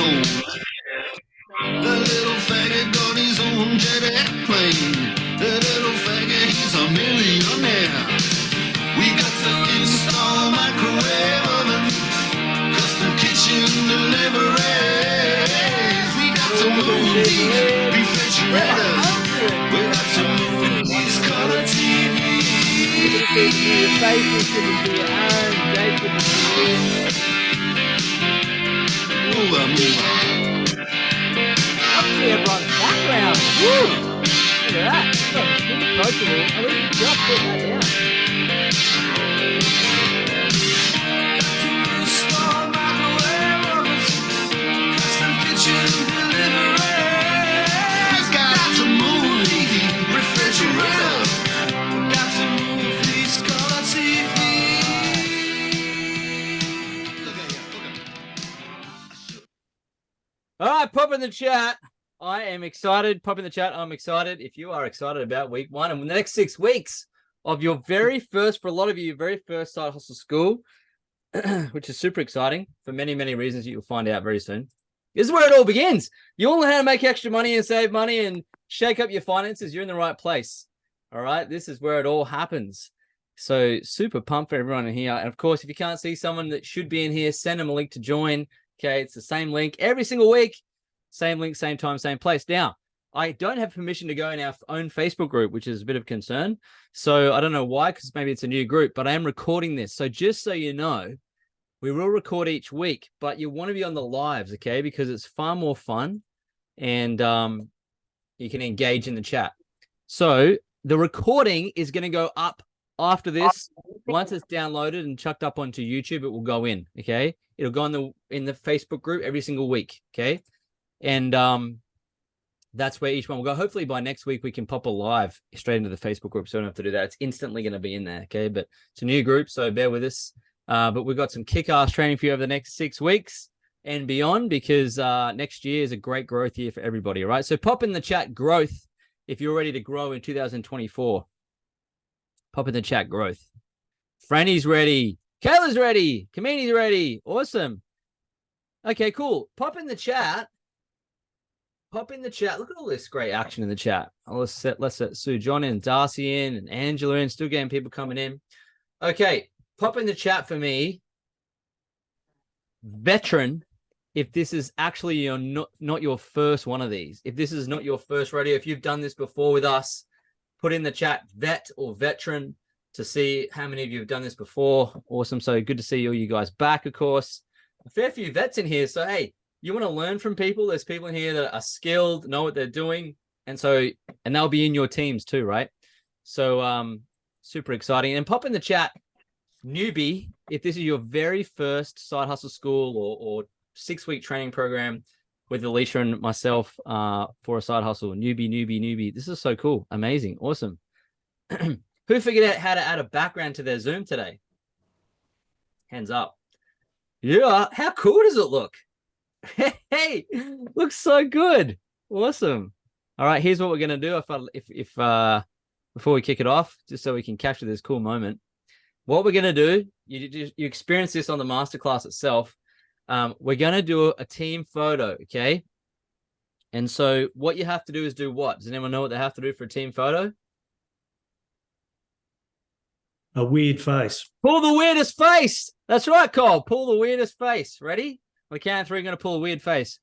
soul. The little faggot got his own jet airplane. The little faggot, he's a millionaire. We got to install microwave oven, custom kitchen deliveries. We got to move these refrigerators. We got to move these color TVs. Move on, move on. Everyone's background. Woo! Look at that. It's not approachable. At least you just put that down. All right, pop in the chat. I am excited. Pop in the chat. I'm excited. If you are excited about week 1 and the next 6 weeks of your very first, for a lot of you, very first Side Hustle School, which is super exciting for many, many reasons you'll find out very soon. This is where it all begins. You all know how to make extra money and save money and shake up your finances. You're in the right place. All right. This is where it all happens. So super pumped for everyone in here. And of course, if you can't see someone that should be in here, send them a link to join. Okay. It's the same link every single week. Same link, same time, same place. Now, I don't have permission to go in our own Facebook group, which is a bit of concern. So I don't know why, because maybe it's a new group, but I am recording this. So just so you know, we will record each week, but you want to be on the lives, okay? Because it's far more fun and you can engage in the chat. So the recording is going to go up after this. Once it's downloaded and chucked up onto YouTube, it will go in, okay? It'll go in the Facebook group every single week, okay? And that's where each one will go. Hopefully by next week, we can pop a live straight into the Facebook group. So I don't have to do that. It's instantly going to be in there. Okay. But it's a new group, so bear with us. But we've got some kick-ass training for you over the next 6 weeks and beyond, because next year is a great growth year for everybody. All right. So pop in the chat growth if you're ready to grow in 2024. Pop in the chat growth. Franny's ready. Kayla's ready. Kamini's ready. Awesome. Okay, cool. Pop in the chat. Pop in the chat. Look at all this great action in the chat. Let's set Sue John in, Darcy in, and Angela in. Still getting people coming in. Okay, pop in the chat for me. Veteran, if this is actually your not your first one of these. If this is not your first rodeo, if you've done this before with us, put in the chat vet or veteran to see how many of you have done this before. Awesome. So good to see all you guys back, of course. A fair few vets in here. So, hey, you want to learn from people? There's people in here that are skilled, know what they're doing. And they'll be in your teams too, right? So super exciting. And pop in the chat, newbie, if this is your very first Side Hustle School or 6-week training program with Alicia and myself for a side hustle. Newbie. This is so cool. Amazing. Awesome. Who figured out how to add a background to their Zoom today? Hands up. Yeah. How cool does it look? Hey, looks so good. Awesome. All right, here's what we're gonna do. If before we kick it off, just so we can capture this cool moment, what we're gonna do, you experience this on the masterclass itself. We're gonna do a team photo, okay? And so what you have to do is do what? Does anyone know what they have to do for a team photo? A weird face. Pull the weirdest face. That's right, Cole. Pull the weirdest face. Ready? On the count of 3, going to pull a weird face.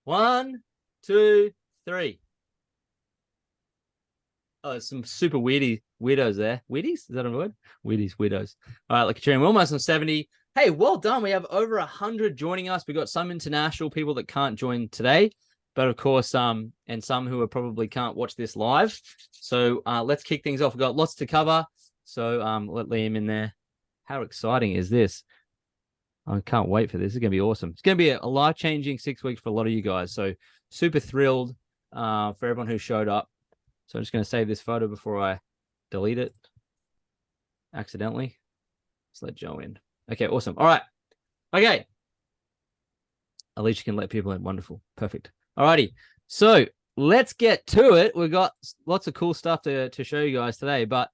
1, 2, 3. Oh, there's some super weirdos there. Weirdies? Is that a word? Weirdos. All right, look at you. We're almost on 70. Hey, well done. We have over 100 joining us. We've got some international people that can't join today, but of course, and some who are probably can't watch this live. So let's kick things off. We've got lots to cover. So let Liam in there. How exciting is this? I can't wait for this. It's going to be awesome. It's going to be a life-changing 6 weeks for a lot of you guys. So super thrilled for everyone who showed up. So I'm just going to save this photo before I delete it accidentally. Let's let Joe in. Okay, awesome. All right. Okay. Alicia can let people in. Wonderful. Perfect. All righty. So let's get to it. We've got lots of cool stuff to show you guys today. But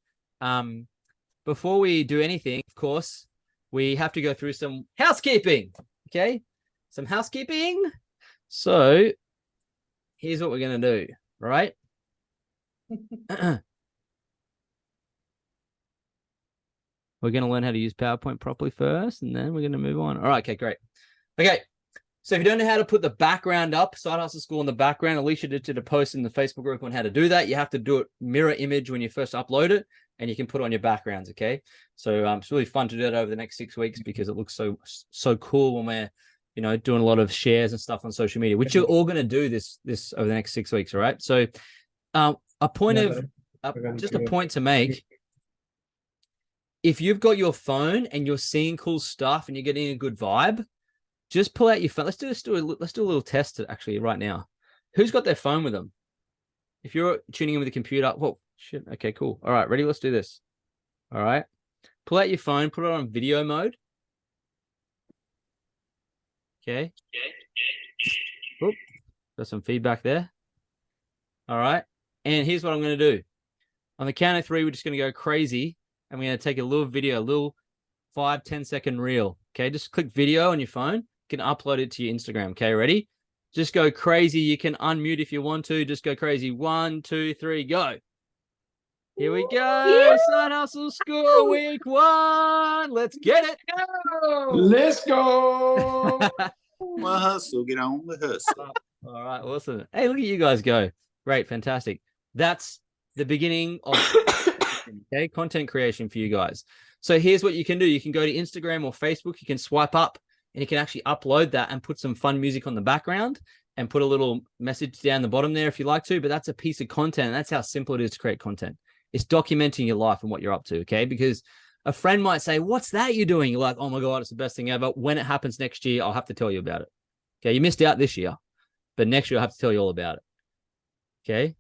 before we do anything, of course, we have to go through some housekeeping. Okay? Some housekeeping. So here's what we're going to do, right? We're going to learn how to use PowerPoint properly first, and then we're going to move on. All right, okay, great. Okay, so if you don't know how to put the background up, Side Hustle School in the background, Alicia did a post in the Facebook group on how to do that. You have to do it mirror image when you first upload it, and you can put it on your backgrounds, okay? So it's really fun to do that over the next 6 weeks because it looks so cool when we're, you know, doing a lot of shares and stuff on social media, which you're all going to do this over the next 6 weeks, all right? So a point to make. If you've got your phone and you're seeing cool stuff and you're getting a good vibe, just pull out your phone. Let's do a little test actually right now. Who's got their phone with them? If you're tuning in with the computer, whoa, shit. Okay, cool. All right, ready? Let's do this. All right. Pull out your phone, put it on video mode. Okay. Oop, got some feedback there. All right. And here's what I'm going to do. On the count of 3, we're just going to go crazy. And we're going to take a little video, a little 5-10 second reel. Okay, just click video on your phone. You can upload it to your Instagram. Okay, ready? Just go crazy. You can unmute if you want to. Just go crazy. 1, 2, 3, go. Here we go. Side Hustle School week 1. Let's get it. Let's go. My hustle, get on the hustle. All right, awesome. Hey, look at you guys go. Great, fantastic. That's the beginning of okay, content creation for you guys. So here's what you can do. You can go to Instagram or Facebook. You can swipe up and you can actually upload that and put some fun music on the background and put a little message down the bottom there if you like to. But that's a piece of content. And that's how simple it is to create content. It's documenting your life and what you're up to, okay? Because a friend might say, what's that you're doing? You're like, oh my God, it's the best thing ever. When it happens next year, I'll have to tell you about it. Okay, you missed out this year, but next year I'll have to tell you all about it. Okay.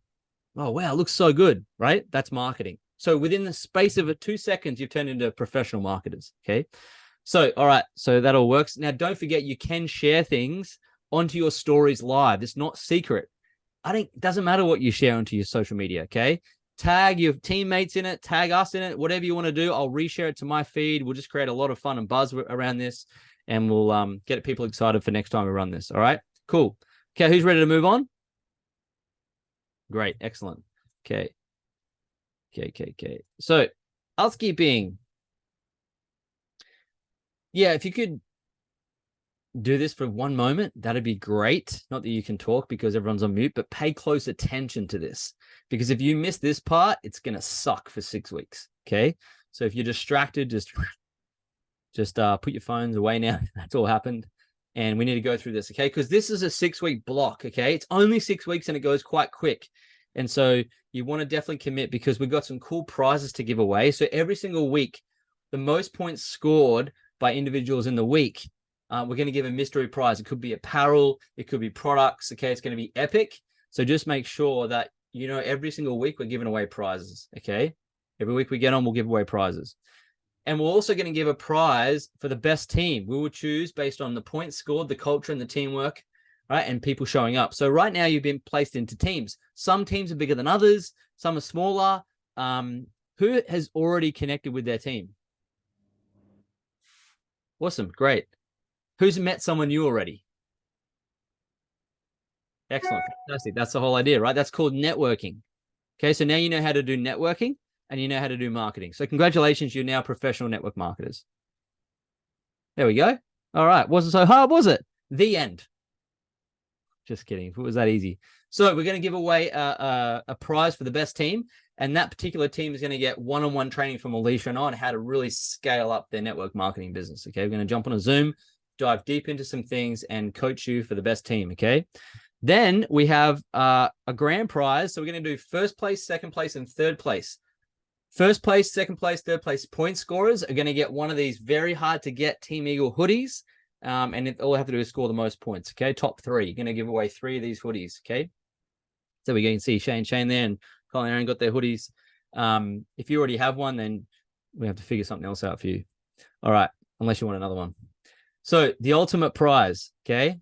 Oh, wow, it looks so good, right? That's marketing. So within the space of 2 seconds, you've turned into professional marketers, okay? So, all right, so that all works. Now, don't forget, you can share things onto your stories live. It's not secret. It doesn't matter what you share onto your social media, okay? Tag your teammates in it, tag us in it, whatever you want to do. I'll reshare it to my feed. We'll just create a lot of fun and buzz around this, and we'll get people excited for next time we run this, all right? Cool. Okay, who's ready to move on? Great, excellent. Okay. So, housekeeping. Yeah, if you could do this for 1 moment, that'd be great. Not that you can talk because everyone's on mute, but pay close attention to this. Because if you miss this part, it's going to suck for 6 weeks, okay? So if you're distracted, just put your phones away now. That's all happened. And we need to go through this, okay? Because this is a 6-week block, okay? It's only 6 weeks and it goes quite quick. And so you want to definitely commit because we've got some cool prizes to give away. So every single week, the most points scored by individuals in the week, we're going to give a mystery prize. It could be apparel. It could be products. Okay, it's going to be epic. So just make sure that, you know, every single week we're giving away prizes, okay? Every week we get on, we'll give away prizes. And we're also going to give a prize for the best team. We will choose based on the points scored, the culture and the teamwork, right? And people showing up. So right now you've been placed into teams. Some teams are bigger than others. Some are smaller. Who has already connected with their team? Awesome. Great. Who's met someone new already? Excellent. Fantastic. That's the whole idea, right? That's called networking. Okay. So now you know how to do networking and you know how to do marketing. So congratulations. You're now professional network marketers. There we go. All right. Wasn't so hard, was it? The end. Just kidding. If it was that easy. So we're going to give away a prize for the best team. And that particular team is going to get one-on-one training from Alicia and I on how to really scale up their network marketing business. Okay. We're going to jump on a Zoom, dive deep into some things and coach you for the best team. Okay. Then we have a grand prize. So we're going to do first place, second place, and third place. First place, second place, third place point scorers are going to get one of these very hard to get Team Eagle hoodies. And all I have to do is score the most points. Okay. Top 3. You're going to give away 3 of these hoodies. Okay. So we can see Shane there and Colin Aaron got their hoodies. If you already have one, then we have to figure something else out for you. All right. Unless you want another one. So the ultimate prize. Okay.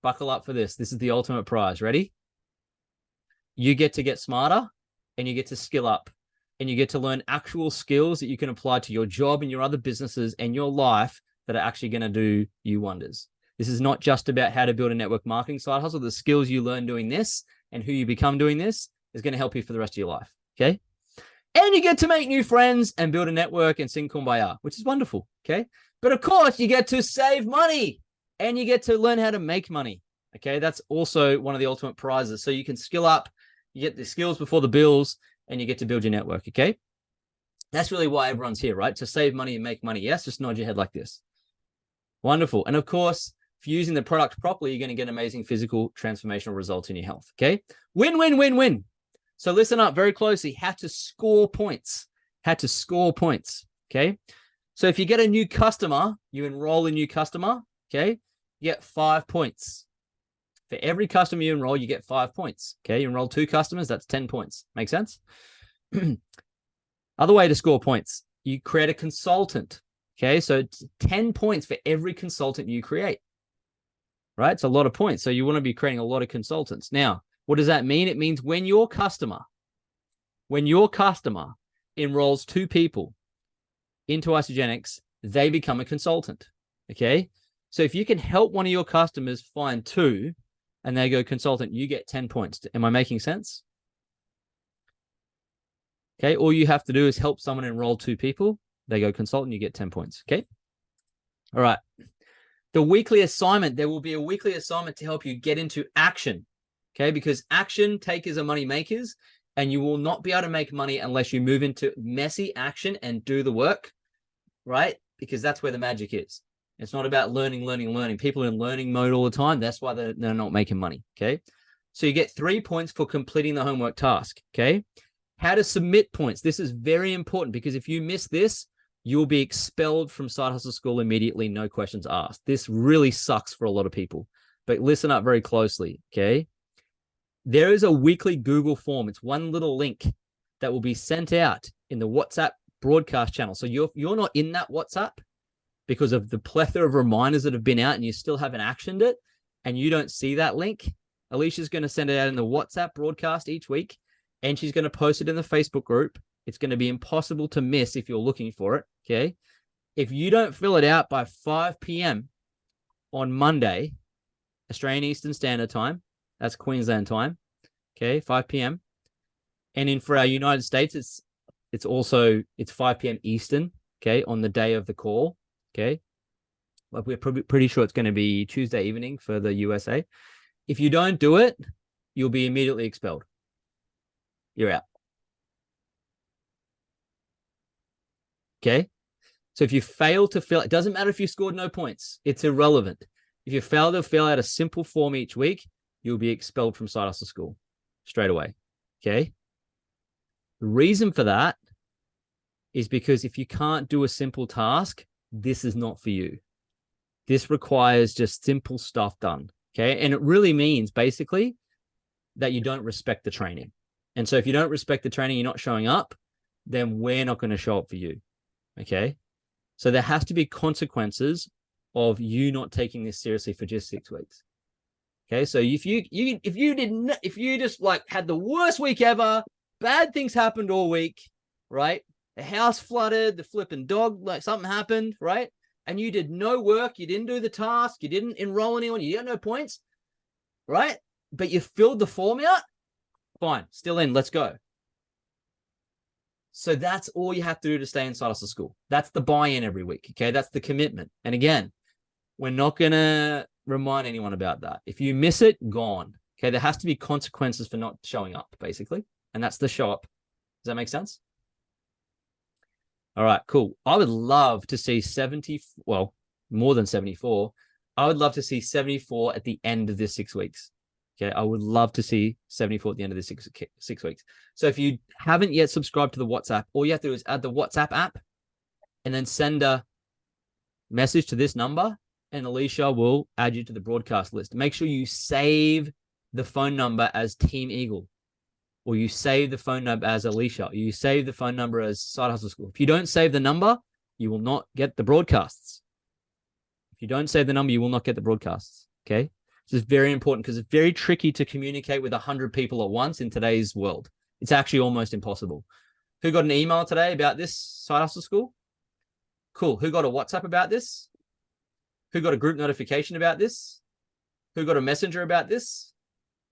Buckle up for this. This is the ultimate prize. Ready? You get to get smarter and you get to skill up and you get to learn actual skills that you can apply to your job and your other businesses and your life that are actually going to do you wonders. This is not just about how to build a network marketing side hustle. The skills you learn doing this and who you become doing this is going to help you for the rest of your life. Okay. And you get to make new friends and build a network and sing Kumbaya, which is wonderful. Okay. But of course, you get to save money and you get to learn how to make money. Okay. That's also one of the ultimate prizes. So you can skill up, you get the skills before the bills, and you get to build your network. Okay. That's really why everyone's here, right? To save money and make money. Yes. Just nod your head like this. Wonderful. And of course, if you're using the product properly, you're going to get amazing physical transformational results in your health. Okay. Win, win, win, win. So listen up very closely. How to score points. How to score points. Okay. So if you get a new customer, you enroll a new customer. Okay. You get 5 points. For every customer you enroll, you get 5 points. Okay. You enroll 2 customers, that's 10 points. Make sense? Other way to score points, you create a consultant. Okay. So it's 10 points for every consultant you create. Right. It's a lot of points. So you want to be creating a lot of consultants. Now, what does that mean? It means when your customer enrolls 2 people into Isagenix, they become a consultant. Okay. So if you can help one of your customers find 2 and they go consultant, you get 10 points. Am I making sense? Okay. All you have to do is help someone enroll 2 people. They go consultant, you get 10 points. Okay. All right. The weekly assignment, there will be a weekly assignment to help you get into action. Okay. Because action takers are money makers, and you will not be able to make money unless you move into messy action and do the work, right? Because that's where the magic is. It's not about learning. People are in learning mode all the time. That's why they're not making money. Okay. So you get 3 points for completing the homework task. Okay. How to submit points. This is very important because if you miss this, you'll be expelled from Side Hustle School immediately. No questions asked. This really sucks for a lot of people, but listen up very closely. Okay. There is a weekly Google form. It's one little link that will be sent out in the WhatsApp broadcast channel. So you're not in that WhatsApp because of the plethora of reminders that have been out and you still haven't actioned it and you don't see that link. Alicia's going to send it out in the WhatsApp broadcast each week, and she's going to post it in the Facebook group. It's going to be impossible to miss if you're looking for it. Okay. If you don't fill it out by 5 p.m. on Monday, Australian Eastern Standard Time, that's Queensland time. Okay. 5 p.m. And for our United States, it's 5 p.m. Eastern. Okay. On the day of the call. Okay. But we're pretty sure it's going to be Tuesday evening for the USA. If you don't do it, you'll be immediately expelled. You're out. Okay. So if you fail to fill, it doesn't matter if you scored no points. It's irrelevant. If you fail to fill out a simple form each week, you'll be expelled from Side Hustle School straight away. Okay. The reason for that is because if you can't do a simple task, this is not for you. This requires just simple stuff done. Okay. And it really means basically that you don't respect the training. And so if you don't respect the training, you're not showing up, then we're not going to show up for you. Okay. So there has to be consequences of you not taking this seriously for just 6 weeks. Okay. So if you just like had the worst week ever, bad things happened all week, right? The house flooded, the flipping dog, like something happened, right? And you did no work, you didn't do the task, you didn't enroll anyone, you got no points, right? But you filled the form out, fine, still in, let's go. So that's all you have to do to stay in Side Hustle School. That's the buy-in every week, okay? That's the commitment. And again, we're not going to remind anyone about that. If you miss it, gone. Okay, there has to be consequences for not showing up, basically. And that's the show up. Does that make sense? All right, cool. I would love to see more than 74. I would love to see 74 at the end of this 6 weeks. Okay, I would love to see 74 at the end of this 6 weeks. So if you haven't yet subscribed to the WhatsApp, all you have to do is add the WhatsApp app and then send a message to this number, and Alicia will add you to the broadcast list. Make sure you save the phone number as Team Eagle, or you save the phone number as Alicia, or you save the phone number as Side Hustle School. If you don't save the number, you will not get the broadcasts. If you don't save the number, you will not get the broadcasts. Okay. This is very important because it's very tricky to communicate with 100 people at once in today's world. It's actually almost impossible. Who got an email today about this Side Hustle School? Cool. Who got a WhatsApp about this? Who got a group notification about this? Who got a messenger about this?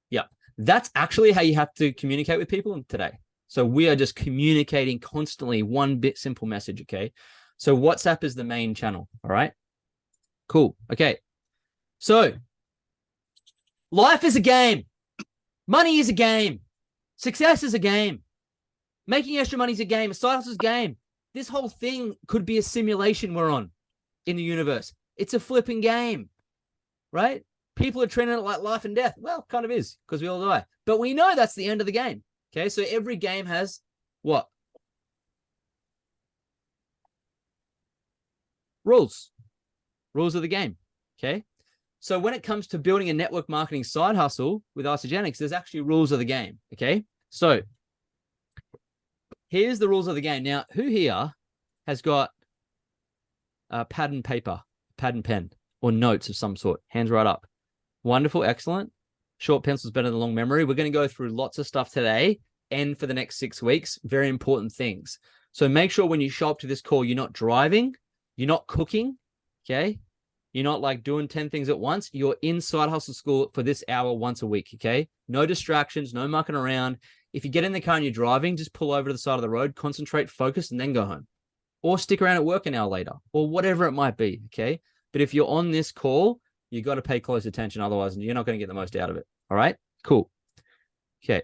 Yeah, that's actually how you have to communicate with people today. So we are just communicating constantly, one bit simple message, okay? So WhatsApp is the main channel, all right? Cool, okay. So life is a game. Money is a game. Success is a game. Making extra money is a game. A side hustle is a game. This whole thing could be a simulation we're on in the universe. It's a flipping game, right? People are treating it like life and death. Well, kind of is, because we all die. But we know that's the end of the game. Okay, so every game has what? Rules. Rules of the game. Okay. So when it comes to building a network marketing side hustle with Isagenix, there's actually rules of the game. Okay. So here's the rules of the game. Now, who here has got a pad and paper, pad and pen, or notes of some sort? Hands right up. Wonderful. Excellent. Short pencil is better than long memory. We're going to go through lots of stuff today and for the next 6 weeks. Very important things. So make sure when you show up to this call, you're not driving, you're not cooking, okay? You're not like doing 10 things at once. You're in Side Hustle School for this hour once a week, okay? No distractions, no mucking around. If you get in the car and you're driving, just pull over to the side of the road, concentrate, focus, and then go home. Or stick around at work an hour later, or whatever it might be, okay? But if you're on this call, you got to pay close attention. Otherwise, you're not going to get the most out of it. All right? Cool. Okay.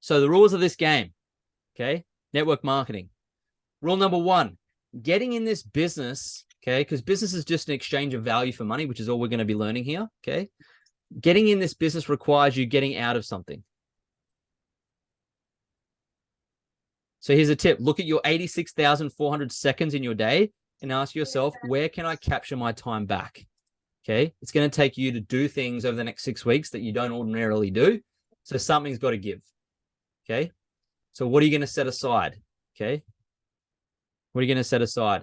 So the rules of this game, okay? Network marketing. Rule number 1, getting in this business, okay? Because business is just an exchange of value for money, which is all we're going to be learning here, okay? Getting in this business requires you getting out of something. So here's a tip. Look at your 86,400 seconds in your day and ask yourself, where can I capture my time back? Okay. It's going to take you to do things over the next 6 weeks that you don't ordinarily do. So something's got to give. Okay. So what are you going to set aside? Okay. What are you going to set aside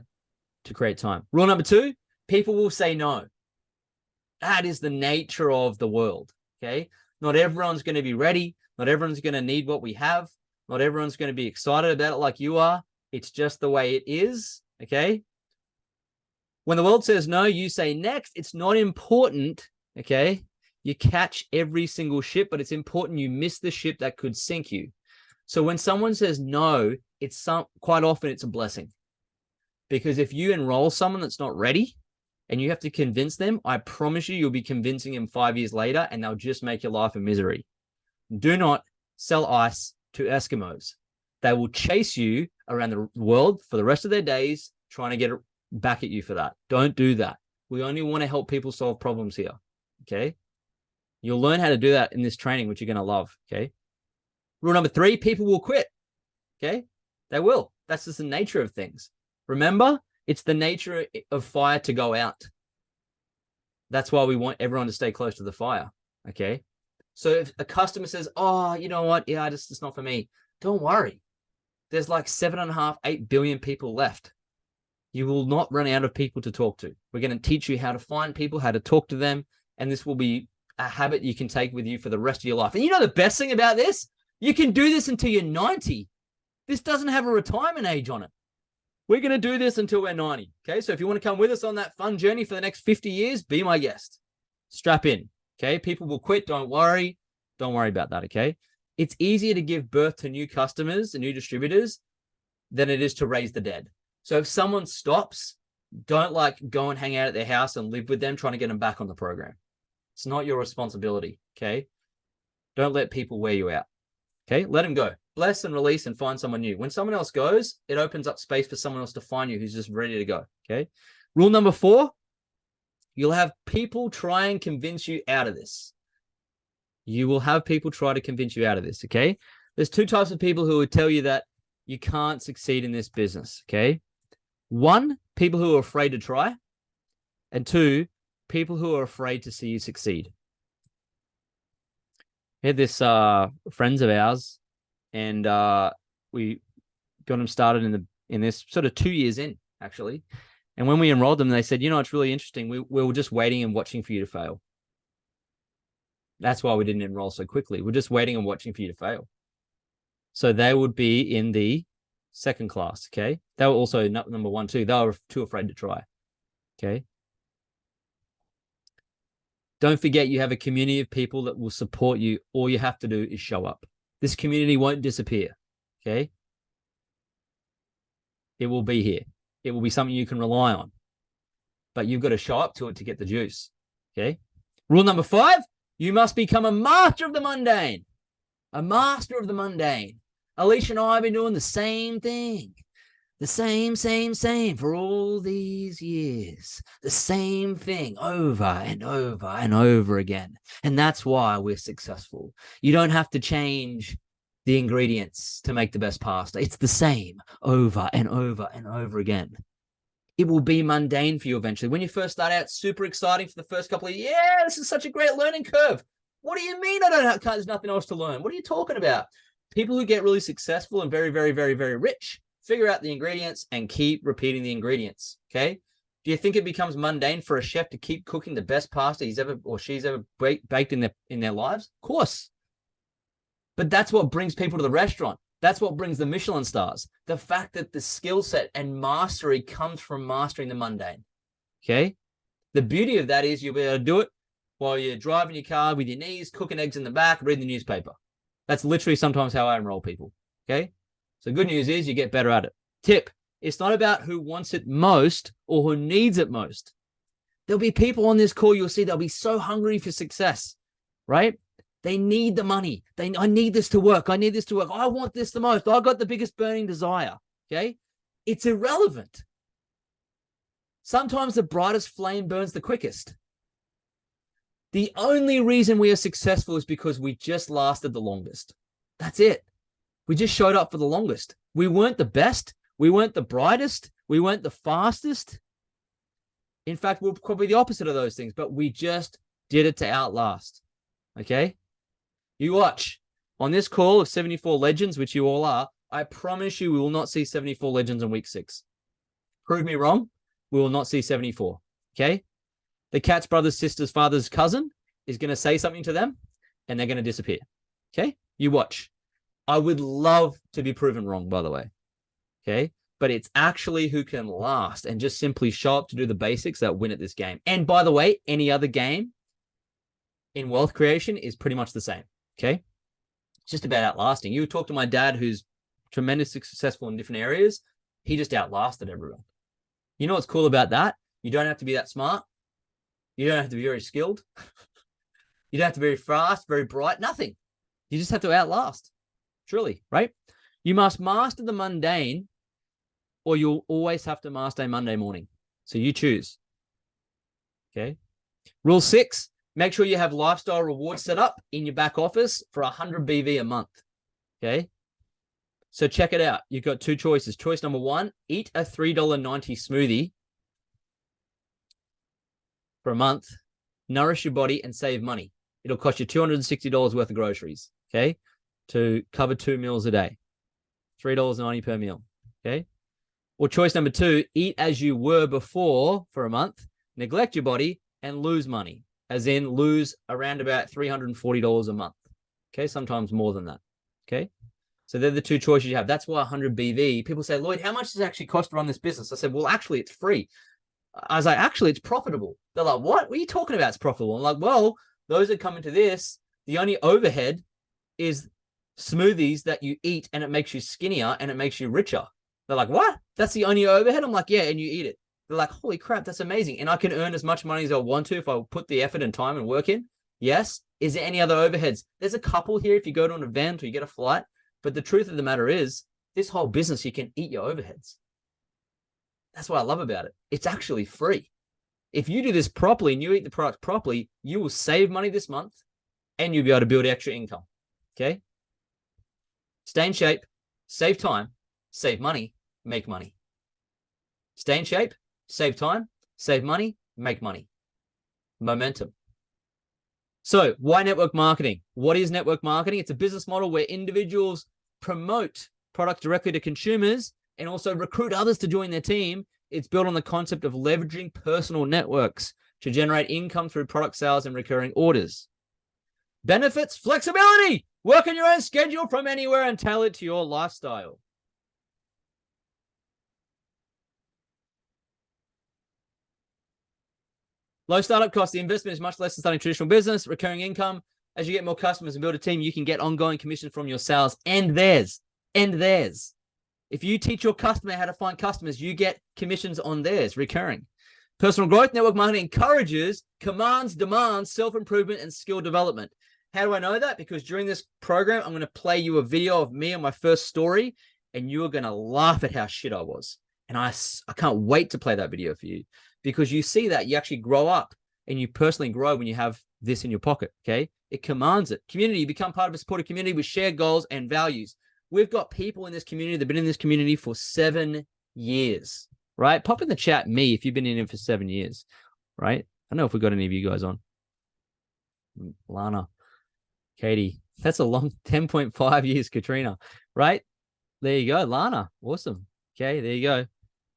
to create time? Rule number 2, people will say no. That is the nature of the world. Okay. Not everyone's going to be ready. Not everyone's going to need what we have. Not everyone's going to be excited about it like you are. It's just the way it is. Okay. When the world says no, you say next. It's not important. Okay. You catch every single ship, but it's important you miss the ship that could sink you. So when someone says no, quite often it's a blessing. Because if you enroll someone that's not ready and you have to convince them, I promise you, you'll be convincing them 5 years later and they'll just make your life a misery. Do not sell ice to Eskimos. They will chase you around the world for the rest of their days, trying to get back at you for that. Don't do that. We only want to help people solve problems here. Okay. You'll learn how to do that in this training, which you're going to love. Okay. Rule number 3, people will quit. Okay. They will. That's just the nature of things. Remember, it's the nature of fire to go out. That's why we want everyone to stay close to the fire. Okay. So if a customer says, oh, you know what? Yeah, it's not for me. Don't worry. There's like 7.5, 8 billion people left. You will not run out of people to talk to. We're going to teach you how to find people, how to talk to them. And this will be a habit you can take with you for the rest of your life. And you know the best thing about this? You can do this until you're 90. This doesn't have a retirement age on it. We're going to do this until we're 90. Okay. So if you want to come with us on that fun journey for the next 50 years, be my guest. Strap in. Okay. People will quit. Don't worry. Don't worry about that. Okay. It's easier to give birth to new customers and new distributors than it is to raise the dead. So if someone stops, don't go and hang out at their house and live with them, trying to get them back on the program. It's not your responsibility. Okay. Don't let people wear you out. Okay. Let them go. Bless and release and find someone new. When someone else goes, it opens up space for someone else to find you who's just ready to go. Okay. Rule number 4, you'll have people try and convince you out of this. You will have people try to convince you out of this. Okay. There's 2 types of people who will tell you that you can't succeed in this business. Okay. 1, people who are afraid to try. And 2, people who are afraid to see you succeed. We had this friends of ours, and we got them started in this sort of 2 years in, actually. And when we enrolled them, they said, you know, it's really interesting. We were just waiting and watching for you to fail. That's why we didn't enroll so quickly. We're just waiting and watching for you to fail. So they would be in the 2nd class, okay? They were also number 1, 2. They were too afraid to try, okay? Don't forget you have a community of people that will support you. All you have to do is show up. This community won't disappear, okay? It will be here. It will be something you can rely on. But you've got to show up to it to get the juice, okay? Rule number 5, you must become a master of the mundane. A master of the mundane. Alicia and I have been doing the same thing. The same for all these years. The same thing over and over and over again. And that's why we're successful. You don't have to change the ingredients to make the best pasta. It's the same over and over and over again. It will be mundane for you eventually. When you first start out, super exciting for the first couple of years. Yeah, this is such a great learning curve. What do you mean there's nothing else to learn? What are you talking about? People who get really successful and very, very, very, very rich figure out the ingredients and keep repeating the ingredients, okay? Do you think it becomes mundane for a chef to keep cooking the best pasta he's ever or she's ever baked in their lives? Of course. But that's what brings people to the restaurant. That's what brings the Michelin stars. The fact that the skill set and mastery comes from mastering the mundane, okay? The beauty of that is you'll be able to do it while you're driving your car with your knees, cooking eggs in the back, reading the newspaper. That's literally sometimes how I enroll people, okay? So good news is you get better at it. Tip, it's not about who wants it most or who needs it most. There'll be people on this call, you'll see they'll be so hungry for success, right? They need the money. I need this to work. I need this to work. I want this the most. I got the biggest burning desire, okay? It's irrelevant. Sometimes the brightest flame burns the quickest. The only reason we are successful is because we just lasted the longest. That's it. We just showed up for the longest. We weren't the best. We weren't the brightest. We weren't the fastest. In fact, we're probably the opposite of those things, but we just did it to outlast. Okay? You watch. On this call of 74 legends, which you all are, I promise you we will not see 74 legends in week 6. Prove me wrong. We will not see 74. Okay? The Katz brother's sister's father's cousin is going to say something to them, and they're going to disappear. Okay? You watch. I would love to be proven wrong, by the way. Okay? But it's actually who can last and just simply show up to do the basics that win at this game. And by the way, any other game in wealth creation is pretty much the same. Okay? It's just about outlasting. You talk to my dad, who's tremendously successful in different areas. He just outlasted everyone. You know what's cool about that? You don't have to be that smart. You don't have to be very skilled. You don't have to be very fast, very bright, nothing. You just have to outlast. Truly, right? You must master the mundane, or you'll always have to master a Monday morning. So you choose. Okay. Rule 6, make sure you have lifestyle rewards set up in your back office for 100 BV a month. Okay. So check it out. You've got 2 choices. Choice number 1, eat a $3.90 smoothie for a month, nourish your body and save money. It'll cost you $260 worth of groceries. Okay. To cover 2 meals a day, $3.90 per meal, okay? Or choice number 2, eat as you were before for a month, neglect your body, and lose money, as in lose around about $340 a month, okay? Sometimes more than that, okay? So they're the 2 choices you have. That's why 100 BV, people say, Lloyd, how much does it actually cost to run this business? I said, well, actually, it's free. I was like, actually, it's profitable. They're like, what? What are you talking about? It's profitable. I'm like, well, those that come into this, the only overhead is smoothies that you eat and it makes you skinnier and it makes you richer. They're like, what? That's the only overhead? I'm like, yeah, and you eat it. They're like, holy crap, that's amazing. And I can earn as much money as I want to if I put the effort and time and work in. Yes. Is there any other overheads? There's a couple here if you go to an event or you get a flight. But the truth of the matter is, this whole business, you can eat your overheads. That's what I love about it. It's actually free. If you do this properly and you eat the product properly, you will save money this month and you'll be able to build extra income. Okay? Stay in shape, save time, save money, make money. Stay in shape, save time, save money, make money. Momentum. So why network marketing? What is network marketing? It's a business model where individuals promote products directly to consumers and also recruit others to join their team. It's built on the concept of leveraging personal networks to generate income through product sales and recurring orders. Benefits, flexibility. Work on your own schedule from anywhere and tailor it to your lifestyle. Low startup cost. The investment is much less than starting traditional business. Recurring income. As you get more customers and build a team, you can get ongoing commission from your sales and theirs. If you teach your customer how to find customers, you get commissions on theirs, recurring. Personal growth. Network marketing encourages, commands, demands self-improvement and skill development. How do I know that? Because during this program, I'm going to play you a video of me on my first story, and you're going to laugh at how shit I was. And I can't wait to play that video for you, because you see that you actually grow up and you personally grow when you have this in your pocket, okay? It commands it. Community, you become part of a supportive community with shared goals and values. We've got people in this community that have been in this community for 7 years, right? Pop in the chat me if you've been in it for 7 years, right? I don't know if we've got any of you guys on. Lana, Katie, that's a long 10.5 years, Katrina, right? There you go, Lana. Awesome. Okay, there you go.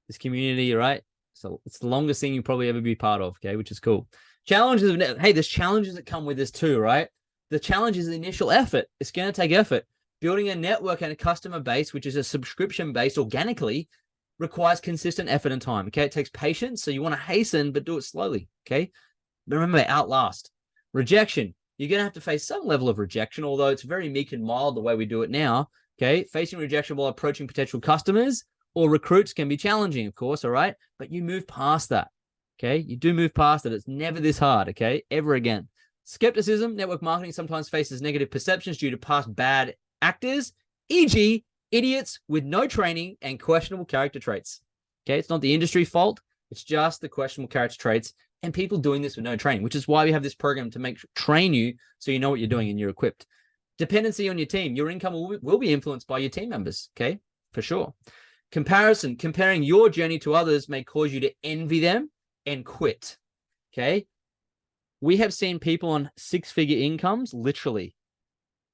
This community, right? So it's the longest thing you'll probably ever be part of, okay, which is cool. Challenges. Hey, there's challenges that come with this too, right? The challenge is the initial effort. It's going to take effort. Building a network and a customer base, which is a subscription-based organically, requires consistent effort and time, okay? It takes patience, so you want to hasten, but do it slowly, okay? But remember, outlast. Rejection. You're going to have to face some level of rejection, although it's very meek and mild the way we do it now, okay? Facing rejection while approaching potential customers or recruits can be challenging, of course, all right? But you move past that, okay? You do move past it. It's never this hard, okay? Ever again. Skepticism. Network marketing sometimes faces negative perceptions due to past bad actors, e.g., idiots with no training and questionable character traits. Okay, it's not the industry's fault. It's just the questionable character traits and people doing this with no training, which is why we have this program to train you so you know what you're doing and you're equipped. Dependency on your team. Your income will be influenced by your team members, okay, for sure. Comparison. Comparing your journey to others may cause you to envy them and quit, okay? We have seen people on 6-figure incomes, literally,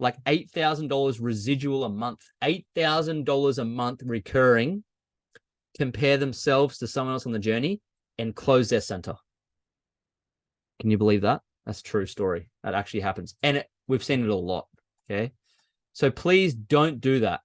like $8,000 residual a month, $8,000 a month recurring, compare themselves to someone else on the journey and close their center. Can you believe that? That's a true story. That actually happens. And we've seen it a lot, okay? So please don't do that.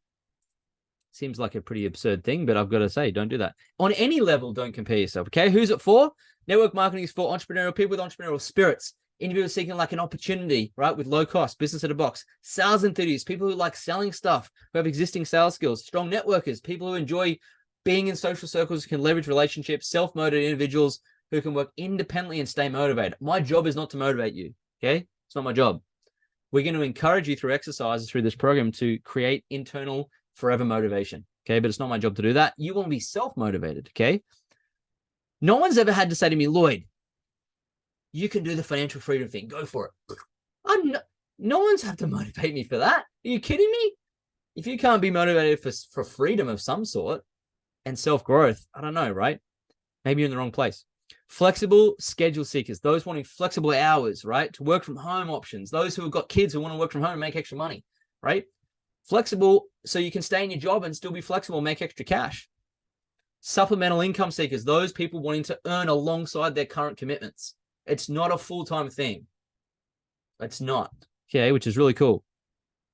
Seems like a pretty absurd thing, but I've got to say, don't do that. On any level, don't compare yourself, okay? Who's it for? Network marketing is for entrepreneurial people with entrepreneurial spirits. Individuals seeking like an opportunity, right? With low cost, business at a box. Sales enthusiasts, people who like selling stuff, who have existing sales skills. Strong networkers, people who enjoy being in social circles, can leverage relationships. Self-motivated individuals who can work independently and stay motivated. My job is not to motivate you, okay? It's not my job. We're going to encourage you through exercises through this program to create internal forever motivation, okay? But it's not my job to do that. You want to be self-motivated, okay? No one's ever had to say to me, Lloyd, you can do the financial freedom thing. Go for it. No one's had to motivate me for that. Are you kidding me? If you can't be motivated for freedom of some sort and self-growth, I don't know, right? Maybe you're in the wrong place. Flexible schedule seekers, those wanting flexible hours, right? To work from home options. Those who have got kids who want to work from home and make extra money, right? Flexible so you can stay in your job and still be flexible and make extra cash. Supplemental income seekers, those people wanting to earn alongside their current commitments. It's not a full-time thing. It's not, okay, which is really cool.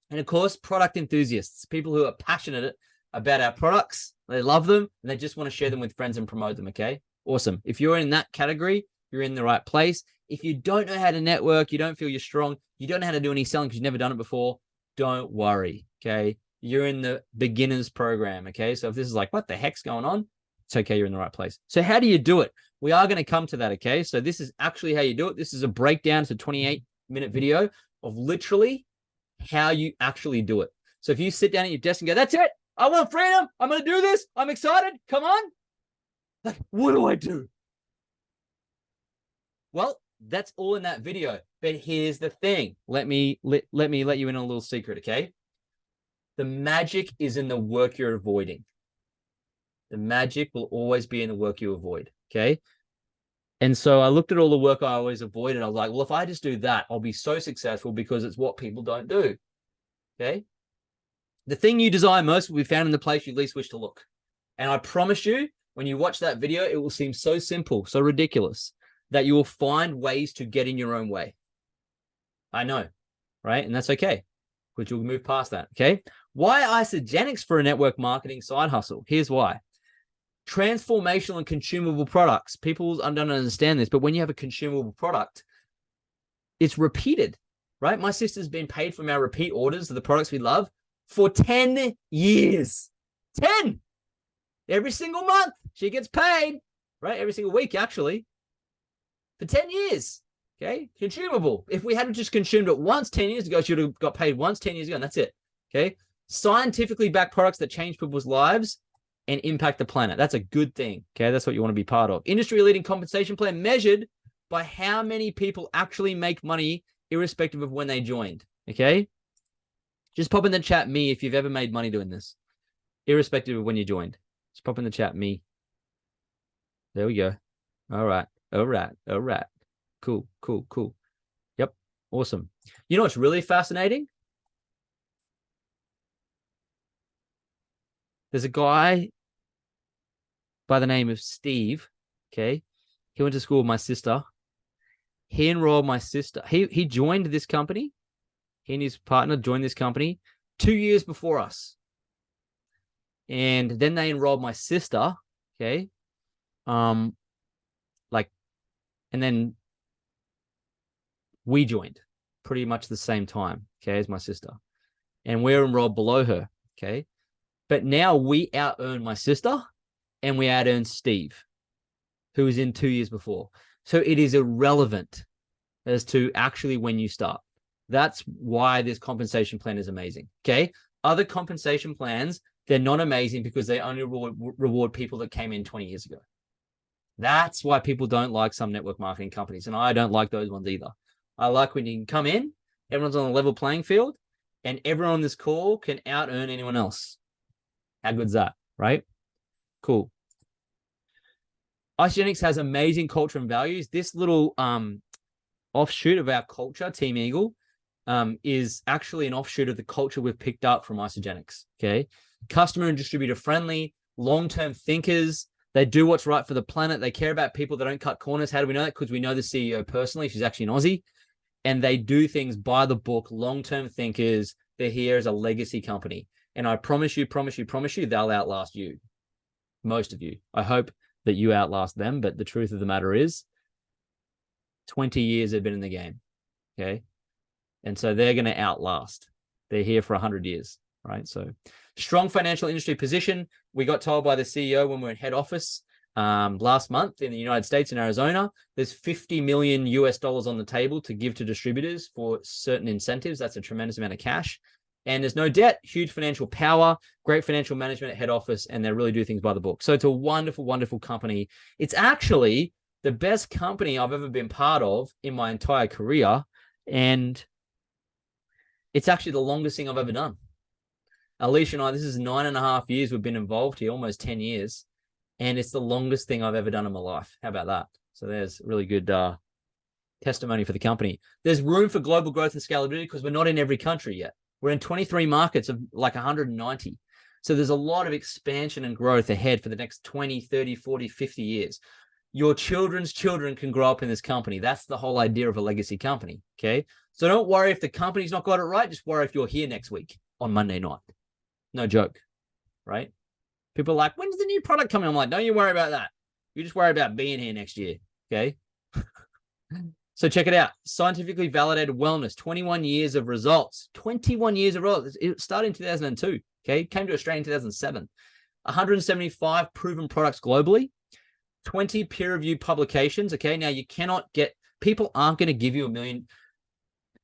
And of course, product enthusiasts, people who are passionate about our products. They love them and they just want to share them with friends and promote them, okay? Awesome. If you're in that category, you're in the right place. If you don't know how to network, you don't feel you're strong, you don't know how to do any selling because you've never done it before, don't worry, okay? You're in the beginners program, okay? So if this is like, what the heck's going on? It's okay, you're in the right place. So how do you do it? We are going to come to that, okay? So this is actually how you do it. This is a breakdown. It's a 28-minute video of literally how you actually do it. So if you sit down at your desk and go, that's it, I want freedom, I'm going to do this, I'm excited, come on. Like, what do I do? Well, that's all in that video. But here's the thing. Let me let you in on a little secret, okay? The magic is in the work you're avoiding. The magic will always be in the work you avoid, okay? And so I looked at all the work I always avoided. I was like, well, if I just do that, I'll be so successful because it's what people don't do, okay? The thing you desire most will be found in the place you least wish to look. And I promise you, when you watch that video, it will seem so simple, so ridiculous, that you will find ways to get in your own way. I know, right? And that's okay, because you'll move past that, okay? Why Isagenix for a network marketing side hustle? Here's why. Transformational and consumable products. People don't understand this, but when you have a consumable product, it's repeated, right? My sister's been paid from our repeat orders of the products we love for 10 years. 10! Every single month, she gets paid, right? Every single week, actually, for 10 years. Okay, consumable. If we hadn't just consumed it once 10 years ago, she would have got paid once 10 years ago, and that's it. Okay, scientifically backed products that change people's lives and impact the planet. That's a good thing. Okay, that's what you want to be part of. Industry leading compensation plan measured by how many people actually make money, irrespective of when they joined. Okay, just pop in the chat me if you've ever made money doing this, irrespective of when you joined. Just pop in the chat me. There we go. All right. Cool. Yep. Awesome. You know what's really fascinating? There's a guy by the name of Steve. Okay. He went to school with my sister. He enrolled my sister. He joined this company. He and his partner joined this company 2 years before us. And then they enrolled my sister. Okay. And then we joined pretty much the same time, okay, as my sister. And we're enrolled below her, okay? But now we out-earn my sister and we out-earn Steve, who was in 2 years before. So it is irrelevant as to actually when you start. That's why this compensation plan is amazing, okay? Other compensation plans, they're not amazing because they only reward people that came in 20 years ago. That's why people don't like some network marketing companies. And I don't like those ones either. I like when you can come in, everyone's on a level playing field, and everyone on this call can out-earn anyone else. How good's that, right? Cool. Isagenix has amazing culture and values. This little offshoot of our culture, Team Eagle, is actually an offshoot of the culture we've picked up from Isagenix, okay? Customer and distributor friendly, long-term thinkers. They do what's right for the planet. They care about people. They don't cut corners. How do we know that? Because we know the CEO personally. She's actually an Aussie. And they do things by the book, long-term thinkers. They're here as a legacy company. And I promise you, they'll outlast you. Most of you. I hope that you outlast them. But the truth of the matter is 20 years they've been in the game. Okay. And so they're going to outlast. They're here for 100 years. Right. So strong financial industry position. We got told by the CEO when we were in head office last month in the United States in Arizona, there's $50 million on the table to give to distributors for certain incentives. That's a tremendous amount of cash. And there's no debt, huge financial power, great financial management at head office, and they really do things by the book. So it's a wonderful, wonderful company. It's actually the best company I've ever been part of in my entire career. And it's actually the longest thing I've ever done. Alicia and I, this is 9.5 years we've been involved here, almost 10 years. And it's the longest thing I've ever done in my life. How about that? So there's really good testimony for the company. There's room for global growth and scalability because we're not in every country yet. We're in 23 markets of like 190. So there's a lot of expansion and growth ahead for the next 20, 30, 40, 50 years. Your children's children can grow up in this company. That's the whole idea of a legacy company, okay? So don't worry if the company's not got it right. Just worry if you're here next week on Monday night. No joke, right? People are like, when's the new product coming? I'm like, don't you worry about that. You just worry about being here next year, okay? So check it out. Scientifically validated wellness, 21 years of results. 21 years of results. It started in 2002, okay? Came to Australia in 2007. 175 proven products globally. 20 peer-reviewed publications, okay? Now, you cannot get... People aren't going to give you $1 million.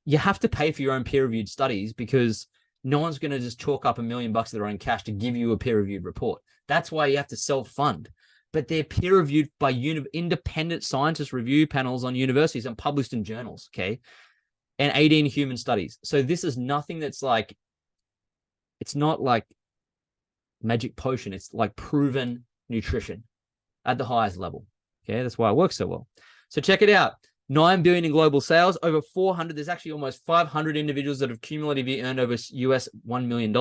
You have to pay for your own peer-reviewed studies because no one's going to just chalk up $1 million of their own cash to give you a peer-reviewed report. That's why you have to self-fund. But they're peer-reviewed by independent scientist review panels on universities and published in journals, okay? And 18 human studies. So this is nothing that's like, it's not like magic potion. It's like proven nutrition at the highest level, okay? That's why it works so well. So check it out. 9 billion in global sales, over 400. There's actually almost 500 individuals that have cumulatively earned over US $1 million.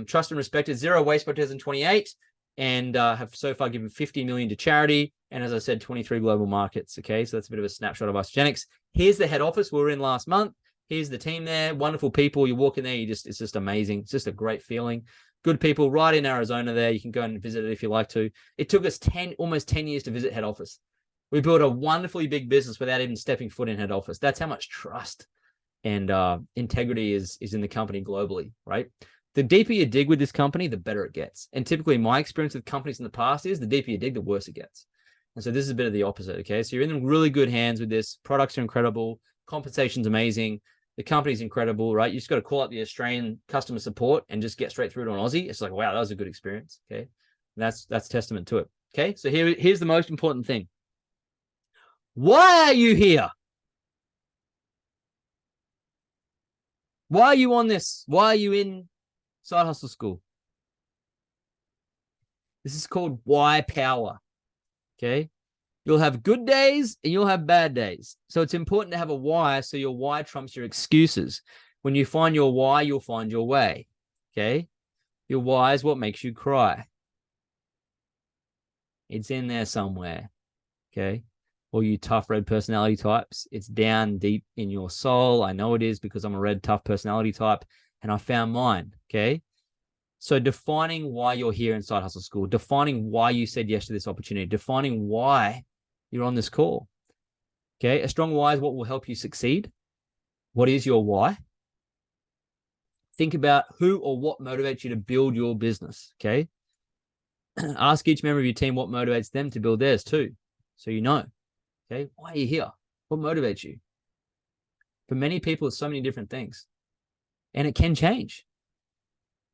Trust and respected, zero waste by 2028. And have so far given 50 million to charity. And as I said, 23 global markets. Okay, so that's a bit of a snapshot of Isagenix. Here's the head office we were in last month. Here's the team there. Wonderful people. You walk in there, it's just amazing. It's just a great feeling. Good people right in Arizona there. You can go and visit it if you like to. It took us almost 10 years to visit head office. We built a wonderfully big business without even stepping foot in head office. That's how much trust and integrity is in the company globally, right? The deeper you dig with this company, the better it gets. And typically my experience with companies in the past is the deeper you dig, the worse it gets. And so this is a bit of the opposite, okay? So you're in really good hands with this. Products are incredible. Compensation's amazing. The company's incredible, right? You just got to call up the Australian customer support and just get straight through to an Aussie. It's like, wow, that was a good experience, okay? And that's testament to it, okay? So here's the most important thing. Why are you here? Why are you on this? Why are you in Side Hustle School? This is called why power. Okay. You'll have good days and you'll have bad days. So it's important to have a why. So your why trumps your excuses. When you find your why, you'll find your way. Okay. Your why is what makes you cry. It's in there somewhere. Okay. All you tough red personality types, it's down deep in your soul. I know it is because I'm a red tough personality type and I found mine. Okay. So defining why you're here in Side Hustle School, defining why you said yes to this opportunity, defining why you're on this call. Okay. A strong why is what will help you succeed. What is your why? Think about who or what motivates you to build your business. Okay. Ask each member of your team what motivates them to build theirs too. So you know. Okay. Why are you here? What motivates you? For many people, it's so many different things. And it can change.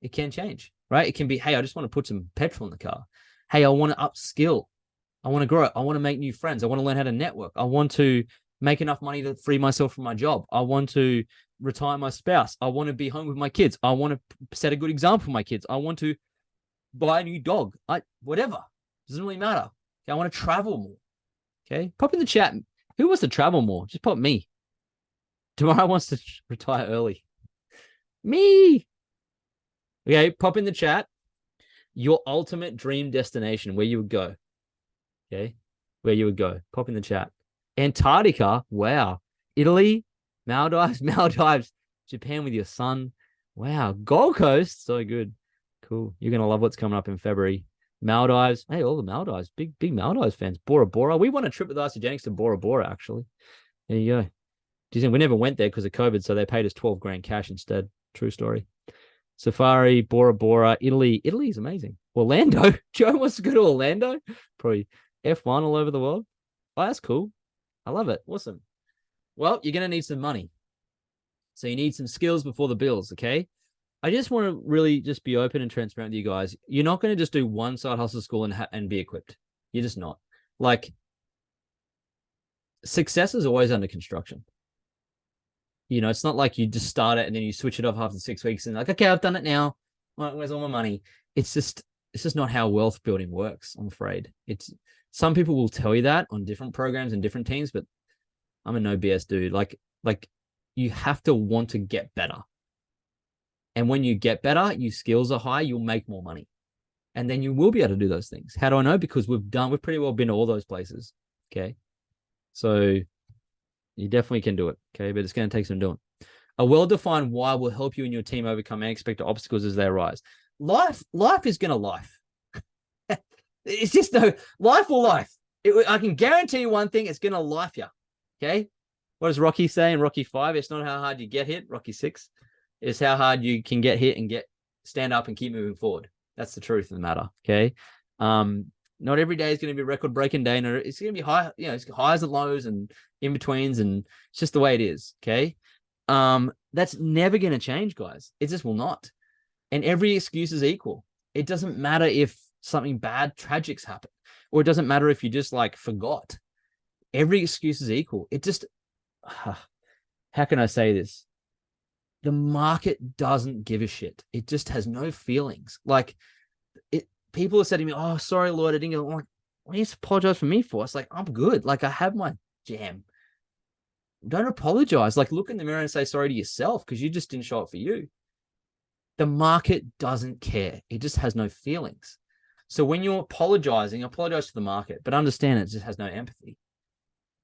It can change, right? It can be, hey, I just want to put some petrol in the car. Hey, I want to upskill. I want to grow. I want to make new friends. I want to learn how to network. I want to make enough money to free myself from my job. I want to retire my spouse. I want to be home with my kids. I want to set a good example for my kids. I want to buy a new dog. Whatever. Doesn't really matter. Okay, I want to travel more. Okay. Pop in the chat. Who wants to travel more? Just pop me. Tomorrow wants to retire early. Me. Okay, pop in the chat your ultimate dream destination, where you would go. Okay, where you would go. Pop in the chat. Antarctica, wow. Italy, Maldives, Japan with your son. Wow, Gold Coast, so good. Cool. You're going to love what's coming up in February. Maldives, hey, all the Maldives, big Maldives fans. Bora Bora. We won a trip with Isagenix to Bora Bora, actually. There you go. Do you think we never went there because of COVID, so they paid us 12 grand cash instead. True story. Safari, Bora Bora, Italy. Italy is amazing. Orlando. Joe wants to go to Orlando. Probably F1 all over the world. Oh, that's cool. I love it. Awesome. Well, you're going to need some money. So you need some skills before the bills, okay? I just want to really just be open and transparent with you guys. You're not going to just do one Side Hustle School and be equipped. You're just not. Like, success is always under construction. You know, it's not like you just start it and then you switch it off after 6 weeks and like, okay, I've done it now. Where's all my money? It's just not how wealth building works, I'm afraid. Some people will tell you that on different programs and different teams, but I'm a no BS dude. Like you have to want to get better. And when you get better, your skills are high, you'll make more money. And then you will be able to do those things. How do I know? Because we've pretty well been to all those places. Okay. So you definitely can do it, okay? But it's going to take some doing. A well-defined why will help you and your team overcome unexpected obstacles as they arise. Life is going to life. It's just life will life. I can guarantee you one thing, it's going to life you, okay? What does Rocky say in Rocky 5? It's not how hard you get hit, Rocky 6. It's how hard you can get hit and stand up and keep moving forward. That's the truth of the matter, okay? Not every day is going to be a record-breaking day. No, it's going to be high, it's highs and lows and in-betweens, and it's just the way it is, okay? That's never going to change, guys. It just will not. And every excuse is equal. It doesn't matter if something bad, tragic's happened, or it doesn't matter if you just, forgot. Every excuse is equal. It just, how can I say this? The market doesn't give a shit. It just has no feelings. People have said to me, oh, sorry, Lord, I didn't get. I'm like, what do you apologize for me for? It's like, I'm good. I have my jam. Don't apologize. Look in the mirror and say sorry to yourself because you just didn't show up for you. The market doesn't care. It just has no feelings. So when you're apologizing, apologize to the market, but understand it just has no empathy.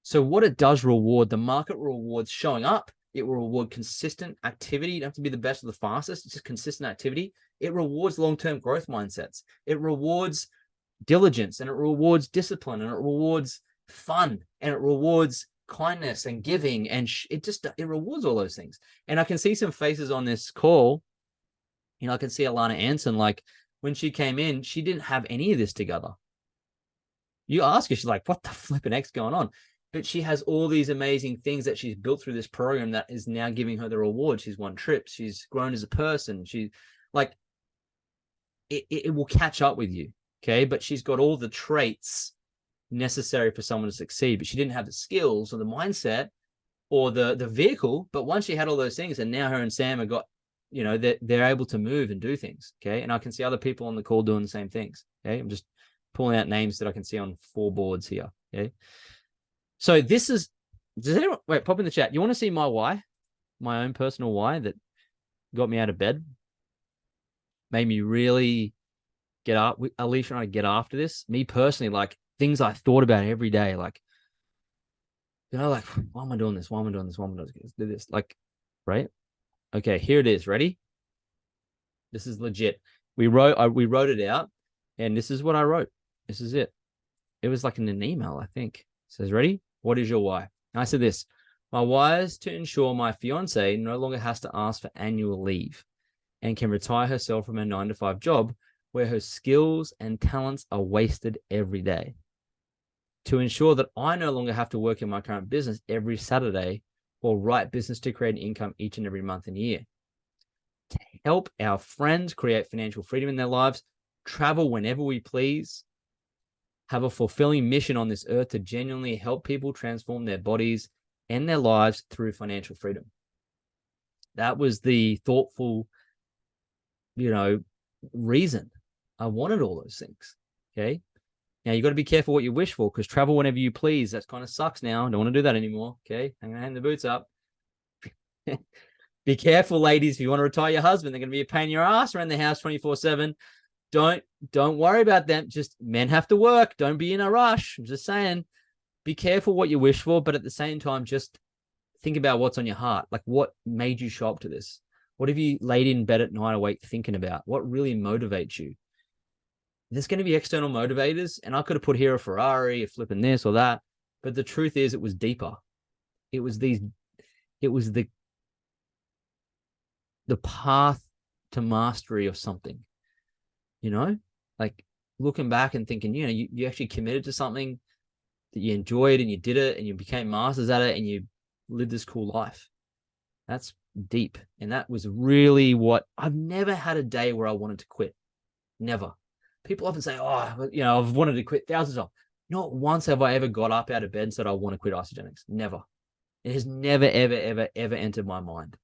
So what it does reward, the market rewards showing up It will reward consistent activity. You don't have to be the best or the fastest. It's just consistent activity. It rewards long-term growth mindsets. It rewards diligence, and it rewards discipline, and it rewards fun, and it rewards kindness and giving, and it rewards all those things. And I can see some faces on this call. You know, I can see Alana Anson, like when she came in, she didn't have any of this together. You ask her, she's like, what the flipping X going on? But she has all these amazing things that she's built through this program that is now giving her the reward. She's won trips. She's grown as a person. She like, it will catch up with you. Okay. But she's got all the traits necessary for someone to succeed, but she didn't have the skills or the mindset or the vehicle. But once she had all those things, and now her and Sam have got, you know, they're able to move and do things. Okay. And I can see other people on the call doing the same things. Okay. I'm just pulling out names that I can see on 4 boards here. Okay. So this is, does anyone, wait, pop in the chat. You want to see my why? My own personal why that got me out of bed? Made me really get up. Alicia and I get after this. Me personally, like things I thought about every day, like, you know, like, why am I doing this? Why am I doing this? Why am I doing this? Let's do this. Like, right? Okay, here it is. Ready? This is legit. We wrote it out, and this is what I wrote. This is it. It was like in an email, I think. It says, ready? What is your why? And I said this. My why is to ensure my fiance no longer has to ask for annual leave and can retire herself from a 9-to-5 job where her skills and talents are wasted every day. To ensure that I no longer have to work in my current business every Saturday or write business to create income each and every month and year. To help our friends create financial freedom in their lives, travel whenever we please, have a fulfilling mission on this earth to genuinely help people transform their bodies and their lives through financial freedom. That was the thoughtful, you know, reason I wanted all those things. Okay. Now you got to be careful what you wish for, because travel whenever you please, that kind of sucks now. I don't want to do that anymore. Okay. I'm going to hang the boots up. Be careful, ladies. If you want to retire your husband, they're going to be a pain in your ass around the house 24/7. Don't worry about them. Just men have to work. Don't be in a rush. I'm just saying, be careful what you wish for, but at the same time, just think about what's on your heart. Like, what made you show up to this? What have you laid in bed at night awake thinking about? What really motivates you? There's going to be external motivators, and I could have put here a Ferrari, a flipping this or that, but the truth is, it was deeper. It was the path to mastery of something. You know, like looking back and thinking, you know, you actually committed to something that you enjoyed and you did it and you became masters at it and you lived this cool life. That's deep. And that was really what I've never had a day where I wanted to quit. Never. People often say, oh, you know, I've wanted to quit thousands of times. Not once have I ever got up out of bed and said, I want to quit Isagenix. Never. It has never, ever, ever, ever entered my mind.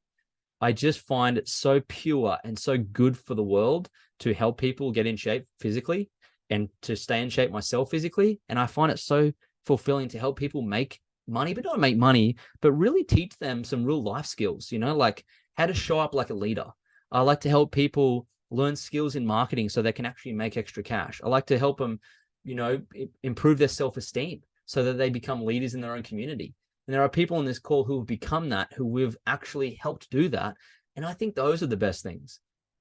I just find it so pure and so good for the world to help people get in shape physically and to stay in shape myself physically. And I find it so fulfilling to help people make money, but not make money, but really teach them some real life skills, you know, like how to show up like a leader. I like to help people learn skills in marketing so they can actually make extra cash. I like to help them, you know, improve their self-esteem so that they become leaders in their own community. And there are people on this call who have become that, who we've actually helped do that. And I think those are the best things.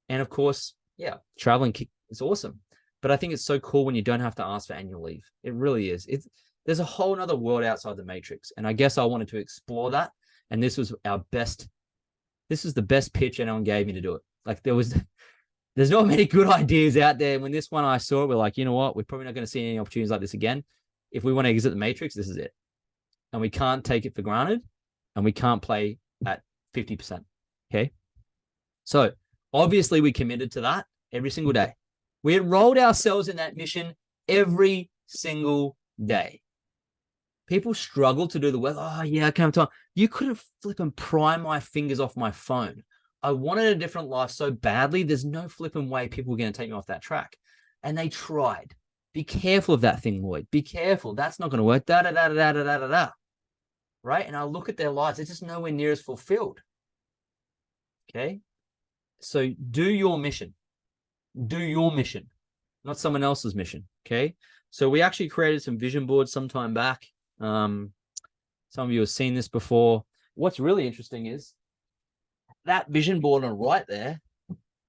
And of course, yeah, traveling is awesome. But I think it's so cool when you don't have to ask for annual leave. It really is. There's a whole nother world outside the matrix. And I guess I wanted to explore that. And this was the best pitch anyone gave me to do it. Like there's not many good ideas out there. When this one I saw it, we're like, you know what? We're probably not going to see any opportunities like this again. If we want to exit the matrix, this is it. And we can't take it for granted, and we can't play at 50%. Okay. So obviously we committed to that every single day. We enrolled ourselves in that mission every single day. People struggle to do the work. Oh yeah, I can't have time. You couldn't flip and pry my fingers off my phone. I wanted a different life so badly. There's no flipping way people were going to take me off that track. And they tried. Be careful of that thing, Lloyd. Be careful. That's not going to work. Right? And I look at their lives. They're just nowhere near as fulfilled. Okay? So do your mission. Do your mission, not someone else's mission. Okay? So we actually created some vision boards some time back. Some of you have seen this before. what's really interesting is that vision board on the right there,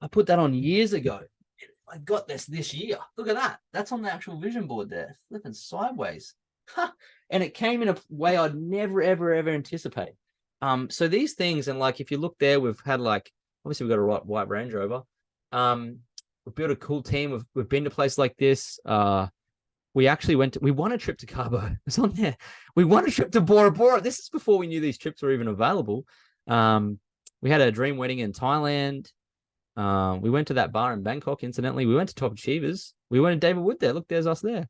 I put that on years ago. I got this year. Look at that. That's on the actual vision board there, flipping sideways. And it came in a way I'd never, ever, ever anticipate. So these things, and like if you look there, we've had like, obviously we've got a white Range Rover. We've built a cool team. We've been to places like this. We actually we won a trip to Cabo. It's on there. We won a trip to Bora Bora. This is before we knew these trips were even available. We had a dream wedding in Thailand. We went to that bar in Bangkok, incidentally. We went to Top Achievers. We went to David Wood there. Look, there's us there.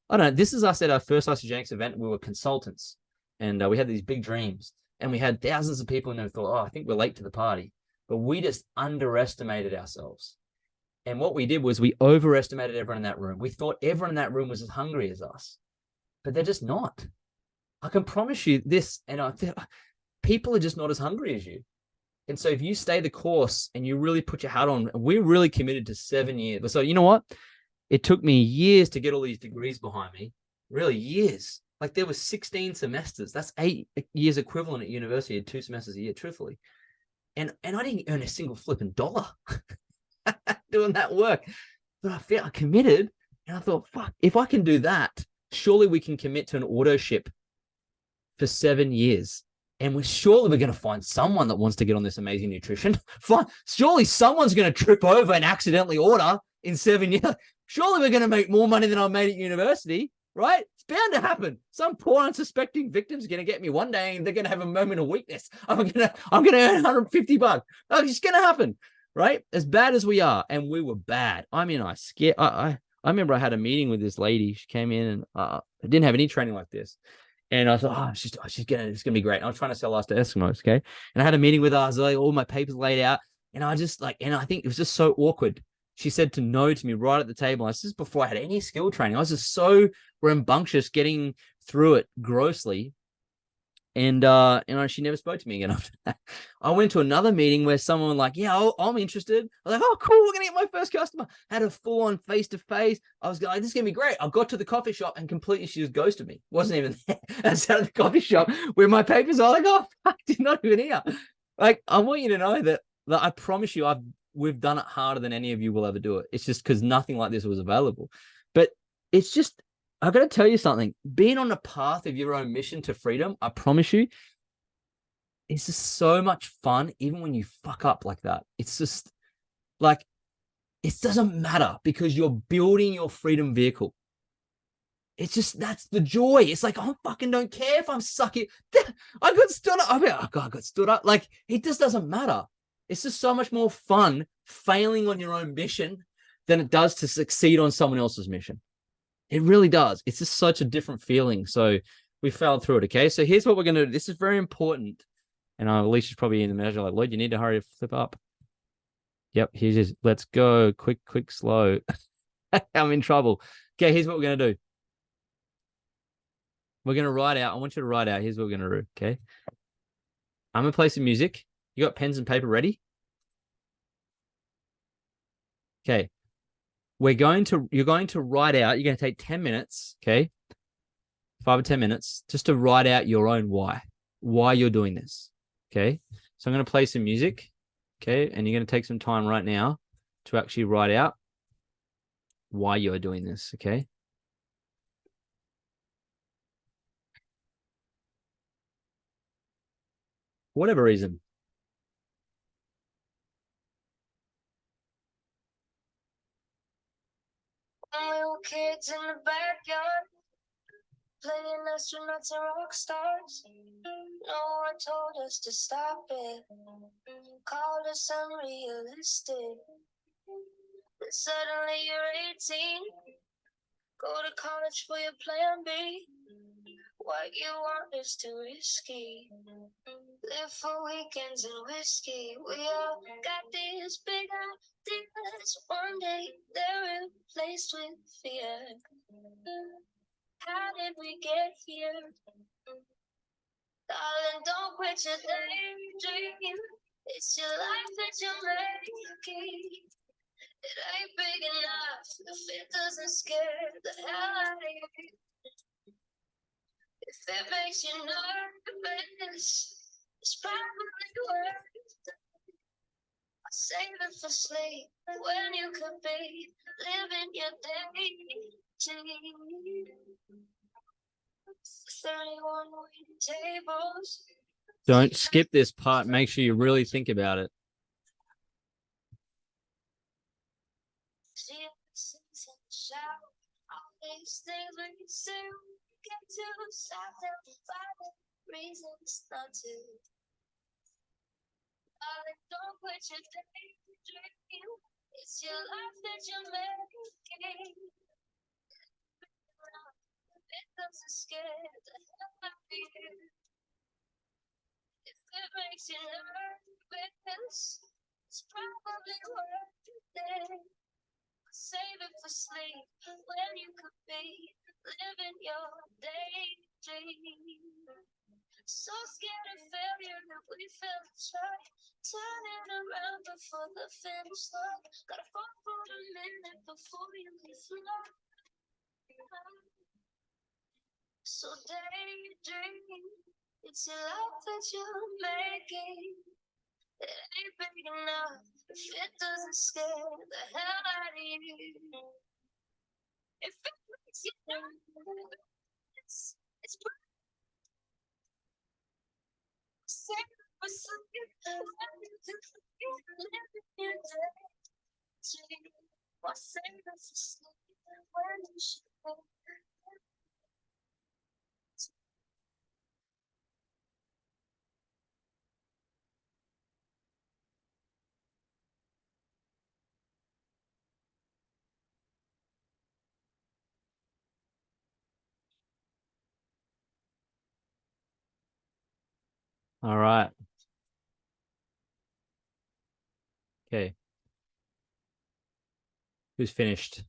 I don't know. This is us at our first Isogenics event. We were consultants, and we had these big dreams, and we had thousands of people in there who thought, oh, I think we're late to the party. But we just underestimated ourselves. And what we did was we overestimated everyone in that room. We thought everyone in that room was as hungry as us, but they're just not. I can promise you this, and people are just not as hungry as you. And so if you stay the course and you really put your hat on, we're really committed to 7 years. So you know what? It took me years to get all these degrees behind me, really years. Like there were 16 semesters. That's 8 years equivalent at university, 2 semesters a year, truthfully. And I didn't earn a single flipping dollar doing that work. But I committed, and I thought, fuck, if I can do that, surely we can commit to an auto ship for 7 years. And we're going to find someone that wants to get on this amazing nutrition. Surely someone's going to trip over and accidentally order in 7 years. Surely we're going to make more money than I made at university, right? It's bound to happen. Some poor unsuspecting victim's going to get me one day, and they're going to have a moment of weakness. I'm going to earn $150. Oh, it's going to happen, right? As bad as we are, and we were bad. I mean, I remember I had a meeting with this lady. She came in, and I didn't have any training like this. And I thought, it's gonna be great. I was trying to sell us to Eskimos, okay? And I had a meeting with her. I was like, all my papers laid out, and I just and I think it was just so awkward. She said to no to me right at the table. This is before I had any skill training. I was just so rambunctious getting through it grossly. And she never spoke to me again after that. I went to another meeting where someone like, yeah, I'm interested. I was like, oh, cool, we're gonna get my first customer. Had a full-on face-to-face. I was like, this is gonna be great. I got to the coffee shop and completely she just ghosted me. Wasn't even there. I sat at the coffee shop with my papers. I was like, oh, fuck, did not even here. Like, I want you to know that I promise you, we've done it harder than any of you will ever do it. It's just because nothing like this was available. But it's just, I've got to tell you something. Being on the path of your own mission to freedom, I promise you, it's just so much fun, even when you fuck up like that. It's just like, it doesn't matter because you're building your freedom vehicle. It's just, that's the joy. It's like, I fucking don't care if I'm sucking. I got stood up. I got stood up. Like, it just doesn't matter. It's just so much more fun failing on your own mission than it does to succeed on someone else's mission. It really does. It's just such a different feeling. So we failed through it. Okay. So here's what we're going to do. This is very important. And Alicia's probably in the measure like, Lloyd, you need to hurry to flip up. Yep. Here's just, let's go quick, slow. I'm in trouble. Okay. Here's what we're going to do. We're going to write out. I want you to write out. Here's what we're going to do. Okay. I'm going to play some music. You got pens and paper ready? Okay. You're going to write out, you're going to take 10 minutes, okay? 5 or 10 minutes, just to write out your own why you're doing this, okay? So I'm going to play some music, okay? And you're going to take some time right now to actually write out why you're doing this, okay? For whatever reason. Little kids in the backyard playing astronauts and rock stars. No one told us to stop it. Called us unrealistic. Then suddenly you're 18. Go to college for your plan B. What you want is too risky. Live for weekends and whiskey. We all got these big ideas. One day they're replaced with fear. How did we get here? Darling, don't quit your daydream. It's your life that you're making. It ain't big enough if it doesn't scare the hell out of you. If it makes you nervous, It's probably worth it. I save it for sleep when you could be living your day. 31 waiting tables. Don't skip this part. Make sure you really think about it. See sins in the shower. All these things we can soon get to something. Find reasons not to. Darling, don't quit your daydream. It's your life that you're making. It doesn't scare the hell out of you. If it makes you nervous, it's probably worth it. Save it for sleep when you could be living your daydream. So scared of failure that we fail to try. Turning around before the finish line. Gotta fall for a minute before you leave fly. So daydream, it's your life that you're making. It ain't big enough if it doesn't scare the hell out of you. If it makes you nervous, it's save it for sleep when you could be living your day. Or save it for sleep when you should be. All right. Okay. Who's finished?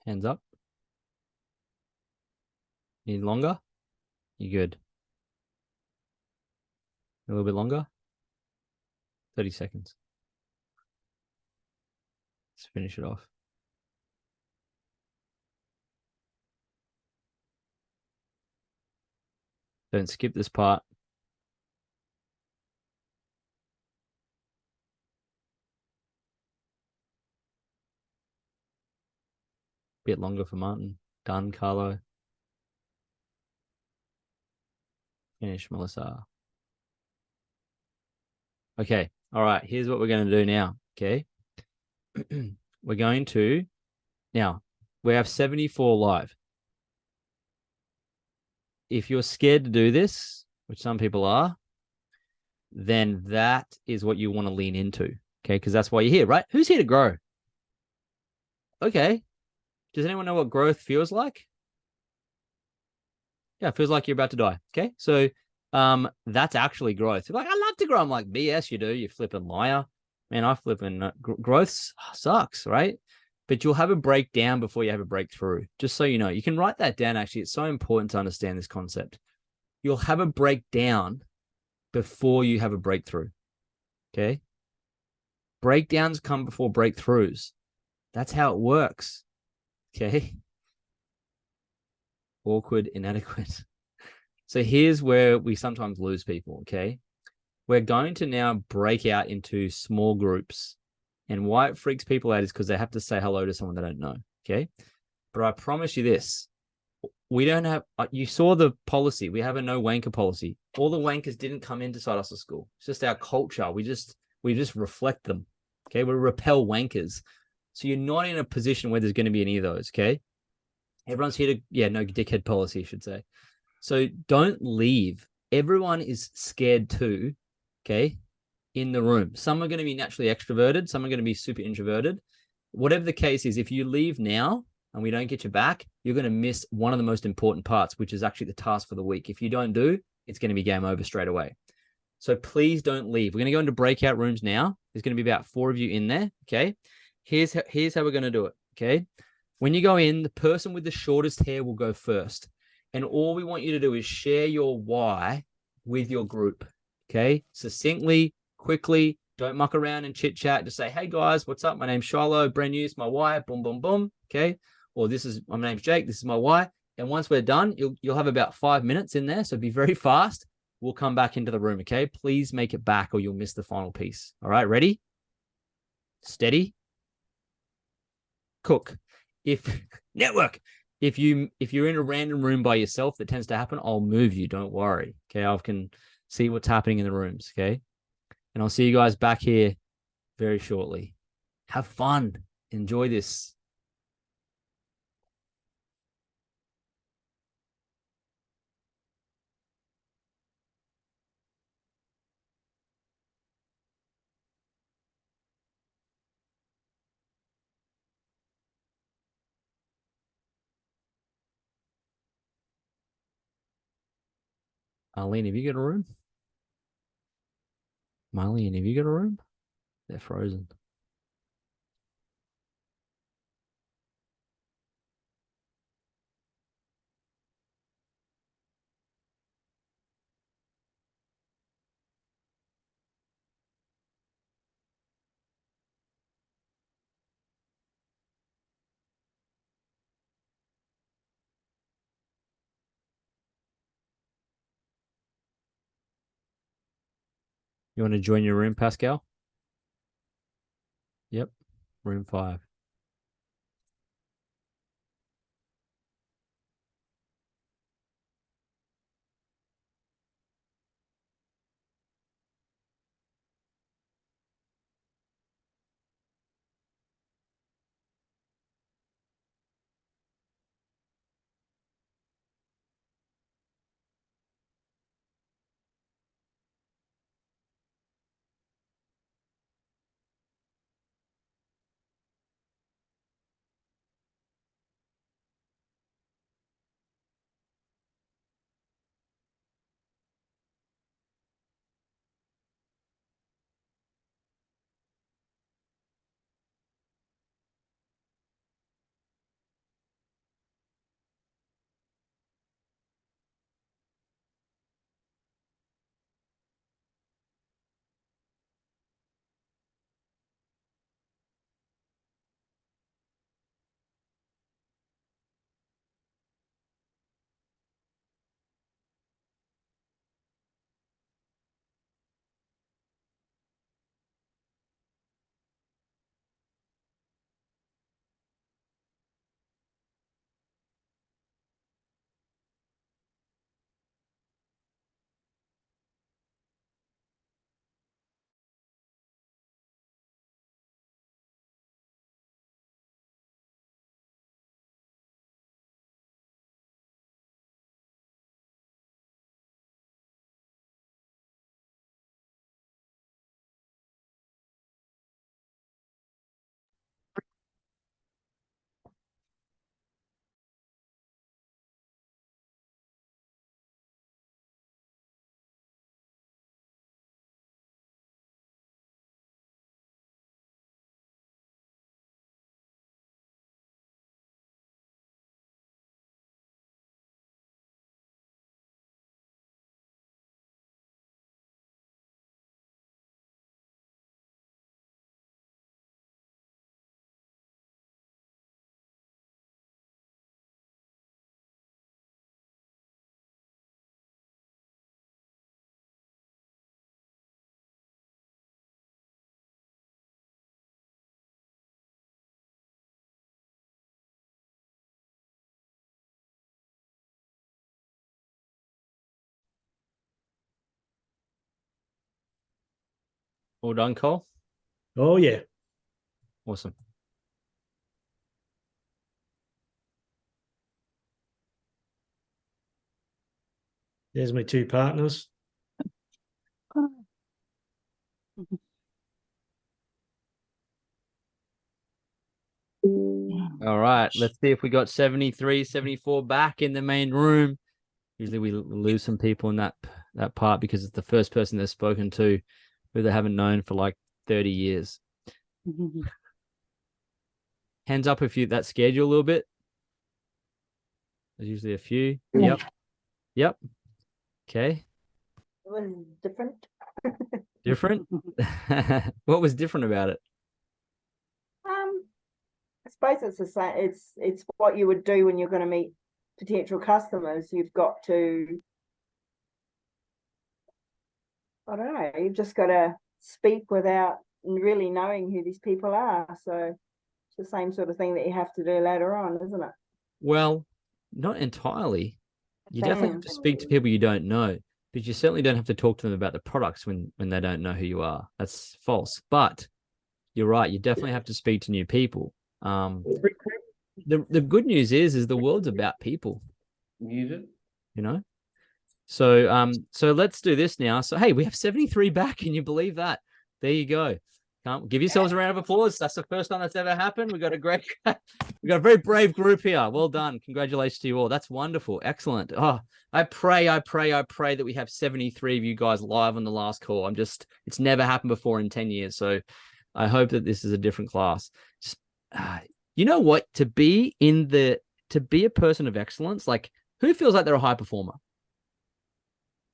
Hands up. Need longer? You good? A little bit longer? 30 seconds. Let's finish it off. Don't skip this part. Bit longer for Martin. Done, Carlo. Finish, Melissa. Okay. All right. Here's what we're going to do now. Okay. We're going to, now, we have 74 live. If you're scared to do this, which some people are, then that is what you want to lean into. Okay. Because that's why you're here, right? Who's here to grow? Okay. Does anyone know what growth feels like? Yeah, it feels like you're about to die. Okay. So that's actually growth. You're like, I love to grow. I'm like, BS, you do. You flipping liar. Man, I flipping growth sucks, right? But you'll have a breakdown before you have a breakthrough. Just so you know, you can write that down. Actually, it's so important to understand this concept. You'll have a breakdown before you have a breakthrough. Okay. Breakdowns come before breakthroughs. That's how it works. Okay. Awkward, inadequate. So here's where we sometimes lose people. Okay. We're going to now break out into small groups. And why it freaks people out is because they have to say hello to someone they don't know. Okay. But I promise you this, we don't have, you saw the policy. We have a no wanker policy. All the wankers didn't come into Side Hustle School. It's just our culture. We just reflect them. Okay. We repel wankers. So you're not in a position where there's going to be any of those. Okay. Everyone's here to, yeah, no dickhead policy, I should say. So don't leave. Everyone is scared too. Okay. In the room. Some are going to be naturally extroverted. Some are going to be super introverted. Whatever the case is, if you leave now and we don't get you back, you're going to miss one of the most important parts, which is actually the task for the week. If you don't do, it's going to be game over straight away. So please don't leave. We're going to go into breakout rooms now. There's going to be about 4 of you in there. Okay. Here's how we're going to do it. Okay. When you go in, the person with the shortest hair will go first. And all we want you to do is share your why with your group. Okay. Succinctly, quickly, don't muck around and chit chat. Just say, hey guys, what's up? My name's Shiloh, brand new, it's my why, boom, boom, boom. Okay. Or my name's Jake, this is my why. And once we're done, you'll have about 5 minutes in there. So be very fast. will come back into the room. Okay, please make it back or you'll miss the final piece. All right, ready? Steady. Cook. If network, if you're in a random room by yourself, that tends to happen, I'll move you. Don't worry. Okay, I can see what's happening in the rooms. Okay, and I'll see you guys back here very shortly. Have fun. Enjoy this. Arlene, have you got a room? Marlene, have you got a room? They're frozen. You want to join your room, Pascal? Yep, room 5. All done, Cole? Oh, yeah. Awesome. There's my 2 partners. All right, let's see if we got 73, 74 back in the main room. Usually we lose some people in that part because it's the first person they've spoken to who they haven't known for like 30 years. Hands up if that scared you a little bit. There's usually a few. Yep. Yep. Okay. It was different. Different? What was different about it? I suppose it's the same. It's what you would do when you're going to meet potential customers. You've got to I don't know, you've just got to speak without really knowing who these people are. So it's the same sort of thing that you have to do later on, isn't it? Well, not entirely. You definitely have Damn. to speak to people you don't know, but you certainly don't have to talk to them about the products when they don't know who you are. That's false. But you're right. You definitely have to speak to new people. The good news is the world's about people. Muted. You know. So let's do this now. So hey, we have 73 back. Can you believe that? There you go. Give yourselves a round of applause. That's the first time that's ever happened. We got a very brave group here. Well done. Congratulations to you all. That's wonderful. Excellent. Oh, I pray that we have 73 of you guys live on the last call. It's never happened before in 10 years. So I hope that this is a different class. You know what? To be a person of excellence, like who feels like they're a high performer?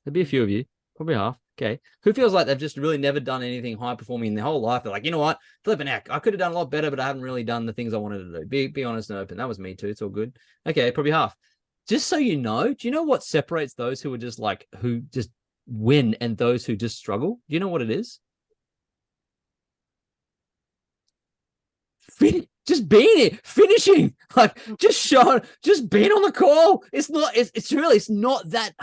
There'll be a few of you, probably half. Okay. Who feels like they've just really never done anything high performing in their whole life? They're like, you know what? Flipping heck, I could have done a lot better, but I haven't really done the things I wanted to do. Be honest and open. That was me too. It's all good. Okay, probably half. Just so you know, do you know what separates those who are just like, who just win and those who just struggle? Do you know what it is? Just being it, finishing, like just showing, just being on the call. It's not that.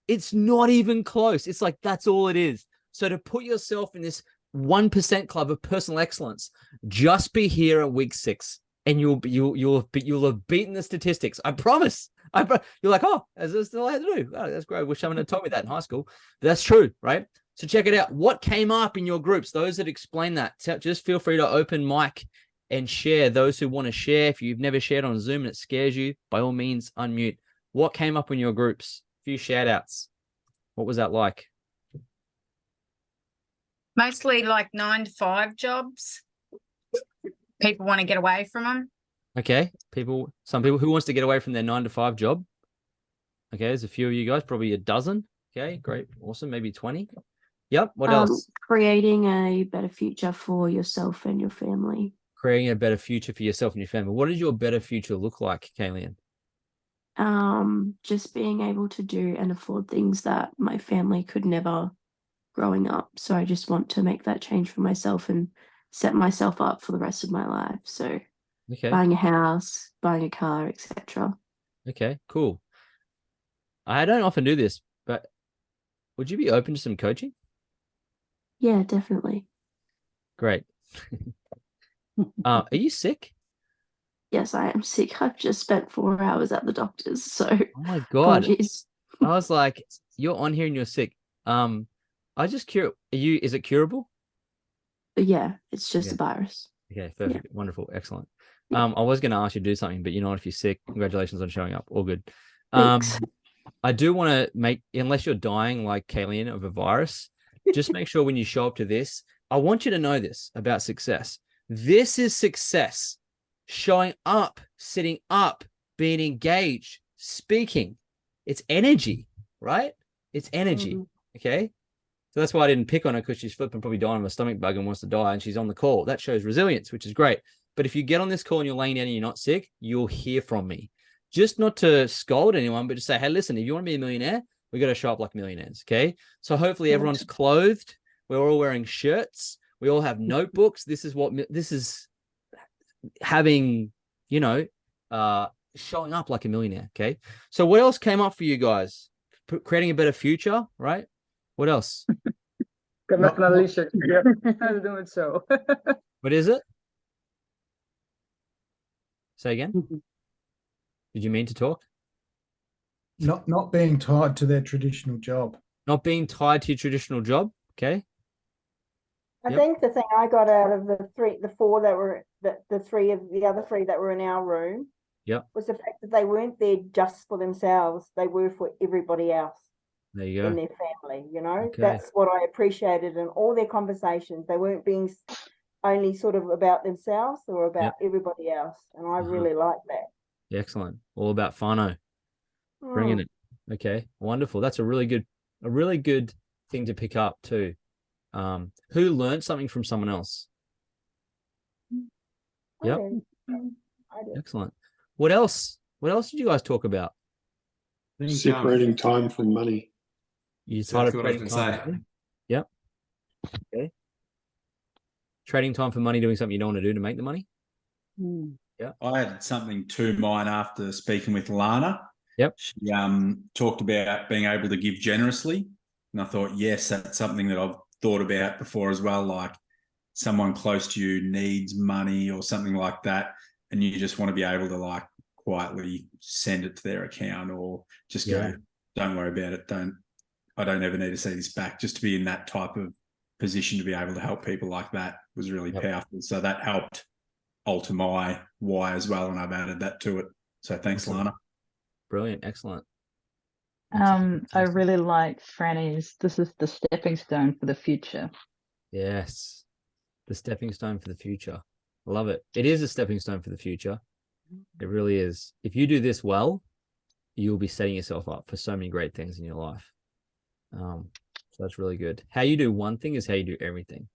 It's not even close. It's like, that's all it is. So to put yourself in this 1% club of personal excellence, just be here at week 6 and you'll have beaten the statistics. I promise. You're like, oh, is this all I had to do? Oh, that's great. I wish someone had told me that in high school. But that's true, right? So check it out. What came up in your groups? Those that explain that, just feel free to open mic and share. Those who want to share, if you've never shared on Zoom and it scares you, by all means, unmute. What came up in your groups? Few shout outs. What was that like? Mostly like 9-to-5 jobs. People want to get away from them. Okay. Some people who wants to get away from their 9-to-5 job. Okay. There's a few of you guys, probably a dozen. Okay. Great. Awesome. Maybe 20. Yep. What else? Creating a better future for yourself and your family. Creating a better future for yourself and your family. What does your better future look like, Kayleen? Just being able to do and afford things that my family could never growing up. So I just want to make that change for myself and set myself up for the rest of my life. So buying a house, buying a car, etc. Okay, cool. I don't often do this, but would you be open to some coaching? Yeah, definitely. Great. Are you sick? Yes, I am sick. I've just spent 4 hours at the doctor's. So oh my God. Apologies. I was like, you're on here and you're sick. I just curious. Is it curable? But yeah, it's just a virus. Okay, perfect. Yeah. Wonderful. Excellent. I was going to ask you to do something, but you know what, if you're sick, congratulations on showing up. All good. Thanks. I do want to make, unless you're dying like Kayleen of a virus, just make sure when you show up to this, I want you to know this about success. This is success. Showing up, sitting up, being engaged, speaking. It's energy, right? It's energy. Okay. So that's why I didn't pick on her, because she's flipping, probably dying of a stomach bug and wants to die, and she's on the call. That shows resilience, which is great. But if you get on this call and you're laying down and you're not sick, you'll hear from me. Just not to scold anyone, but to say, hey, listen, if you want to be a millionaire, we got to show up like millionaires. Okay. So hopefully everyone's clothed. We're all wearing shirts. We all have notebooks. This is having, showing up like a millionaire. Okay. So what else came up for you guys? Creating a better future, right? What else? Congratulations. I'm doing so. What is it? Say again. Did you mean to talk? Not being tied to their traditional job. Not being tied to your traditional job. Okay. I think the thing I got out of the other three that were in our room, was the fact that they weren't there just for themselves; they were for everybody else. There you go. In their family, that's what I appreciated in all their conversations. They weren't being only sort of about themselves; they were about everybody else, and I really like that. Excellent. All about whānau. Bringing it. Okay, wonderful. That's a really good thing to pick up too. Who learned something from someone else? Yep. I did. Excellent. What else? What else did you guys talk about? Separating time from money. You started separating time. Okay. Trading time for money, doing something you don't want to do to make the money. I added something to mine after speaking with Lana. Yep. She talked about being able to give generously. And I thought, yes, that's something that I've thought about before as well. Like someone close to you needs money or something like that. And you just want to be able to like quietly send it to their account or just go, don't worry about it. I don't ever need to see this back. Just to be in that type of position to be able to help people like that was really powerful. So that helped alter my why as well. And I've added that to it. So thanks, Lana. Brilliant. Excellent. I really like Franny's. This is the stepping stone for the future. Yes. The stepping stone for the future. I love it. It is a stepping stone for the future. It really is. If you do this well, you'll be setting yourself up for so many great things in your life. So that's really good. How you do one thing is how you do everything.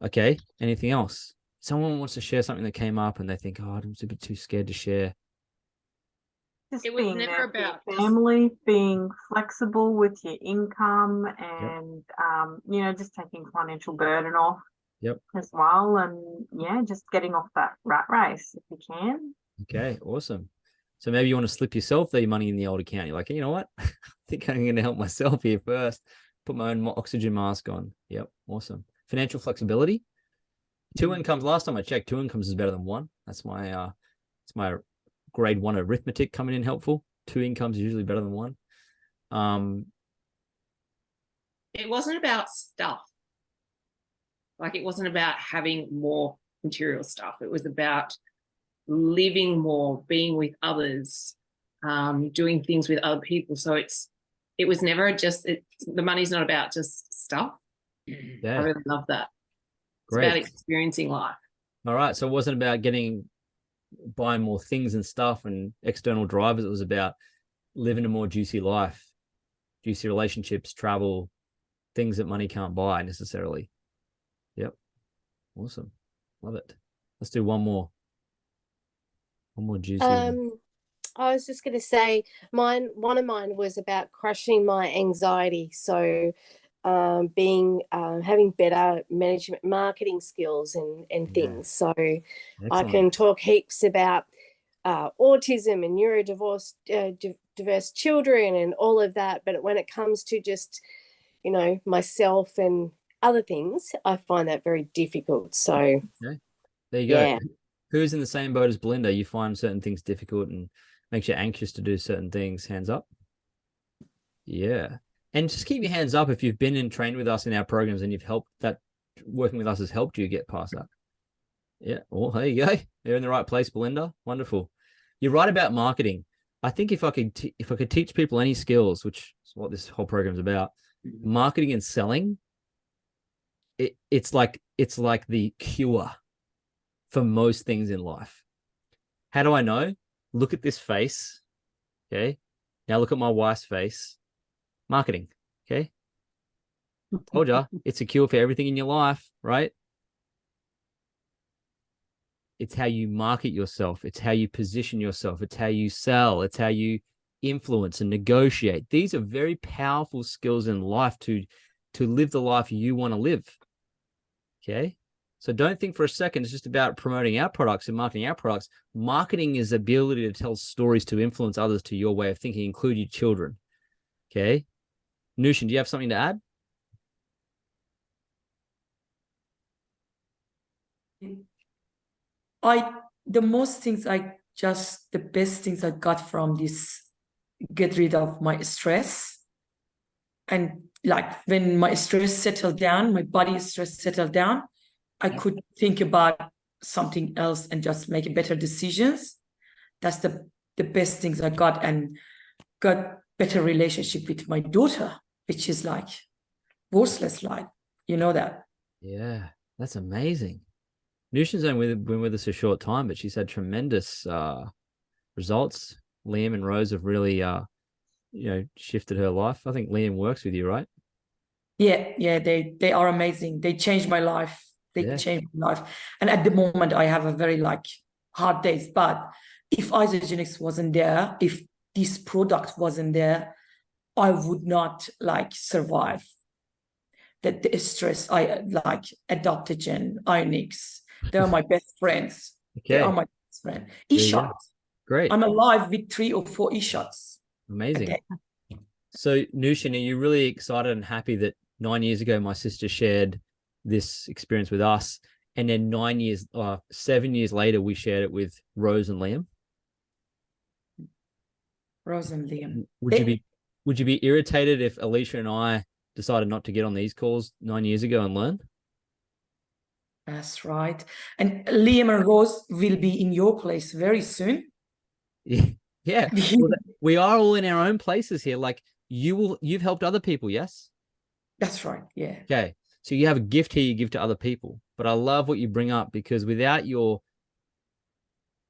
Okay. Anything else? Someone wants to share something that came up and they think, oh, I'm a bit too scared to share. Just It was being never there for your about just- family, being flexible with your income, and you know, just taking financial burden off as well, and just getting off that rat race if you can. Okay, awesome. So maybe you want to slip yourself the money in the old account. You're like, you know what? I think I'm going to help myself here first. Put my own oxygen mask on. Yep, awesome. Financial flexibility. 2 incomes. Last time I checked, 2 incomes is better than 1. That's my it's my grade 1 arithmetic coming in helpful. 2 incomes is usually better than 1. It wasn't about stuff. Like it wasn't about having more material stuff. It was about living more, being with others, doing things with other people. So it was never just the money's not about just stuff. I really love that. It's about experiencing life. All right. So it wasn't about buying more things and stuff and external drivers. It was about living a more juicy life, juicy relationships, travel, things that money can't buy necessarily. Yep. Awesome. Love it. Let's do one more. One more juicy one. I was just going to say one of mine was about crushing my anxiety. So having better management marketing skills and things. So I can talk heaps about autism and neurodiverse diverse children and all of that. But when it comes to just, you know, myself and other things, I find that very difficult. So there you go. Who's in the same boat as Belinda? You find certain things difficult and makes you anxious to do certain things. Hands up. Yeah. And just keep your hands up if you've been and trained with us in our programs and you've helped that working with us has helped you get past that. Yeah. Well, there you go. You're in the right place, Belinda. Wonderful. You're right about marketing. I think if I could teach people any skills, which is what this whole program is about, marketing and selling, it's like the cure for most things in life. How do I know? Look at this face. Okay. Now look at my wife's face. Marketing. Okay. Told ya, it's a cure for everything in your life, right? It's how you market yourself. It's how you position yourself. It's how you sell. It's how you influence and negotiate. These are very powerful skills in life to live the life you want to live. Okay. So don't think for a second it's just about promoting our products and marketing our products. Marketing is the ability to tell stories to influence others to your way of thinking, include your children. Okay. Nushin, do you have something to add? The best things I got from this, get rid of my stress. And like when my stress settled down, my body stress settled down, I could think about something else and just make better decisions. That's the best things I got, and got better relationship with my daughter, which is like worthless life. You know that? Yeah, that's amazing. Nushin's only been with us a short time, but she's had tremendous results. Liam and Rose have really, shifted her life. I think Liam works with you, right? Yeah, they are amazing. They changed my life. Changed my life. And at the moment, I have a very hard days. But if Isagenix wasn't there, if this product wasn't there, I would not survive. that the stress, I like Adaptogen, Ionix. They are my best friends. They Okay. are my best friend. There you go. E-shots. Great. I'm alive with 3 or 4 e-shots. Amazing. Okay. So, Nushin, are you really excited and happy that 9 years ago my sister shared this experience with us, and then 7 years later we shared it with Rose and Liam? Rose and Liam. Would you be irritated if Alicia and I decided not to get on these calls 9 years ago and learn? That's right. And Liam and Rose will be in your place very soon. Yeah. Well, we are all in our own places here. Like you've helped other people, yes? That's right. Yeah. Okay. So you have a gift here you give to other people. But I love what you bring up, because without your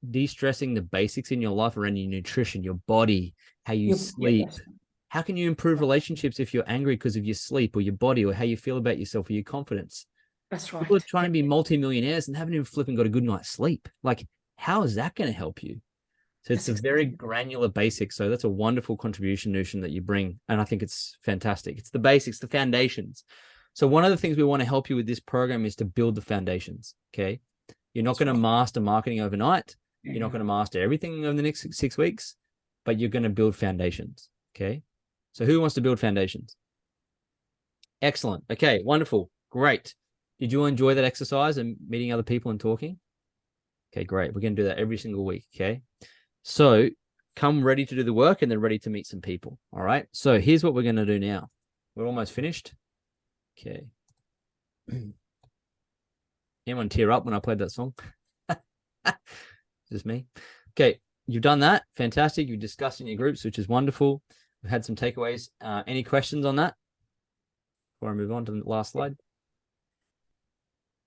de-stressing the basics in your life around your nutrition, your body, how you sleep, how can you improve relationships if you're angry because of your sleep or your body or how you feel about yourself or your confidence? That's right. People are trying to be multimillionaires and haven't even flipping got a good night's sleep. Like, how is that going to help you? So it's a very granular basic. So that's a wonderful contribution, Nushin, that you bring. And I think it's fantastic. It's the basics, the foundations. So one of the things we want to help you with this program is to build the foundations. Okay. You're not going to master marketing overnight. You're not going to master everything over the next 6 weeks, but you're going to build foundations. Okay. So who wants to build foundations? Excellent. Okay. Wonderful. Great. Did you enjoy that exercise and meeting other people and talking? Okay, great. We're going to do that every single week. Okay. So come ready to do the work and then ready to meet some people. All right. So here's what we're going to do now. We're almost finished. Okay. Anyone tear up when I played that song? Just me. Okay. You've done that. Fantastic. You've discussed in your groups, which is wonderful. We've had some takeaways. Any questions on that before I move on to the last slide?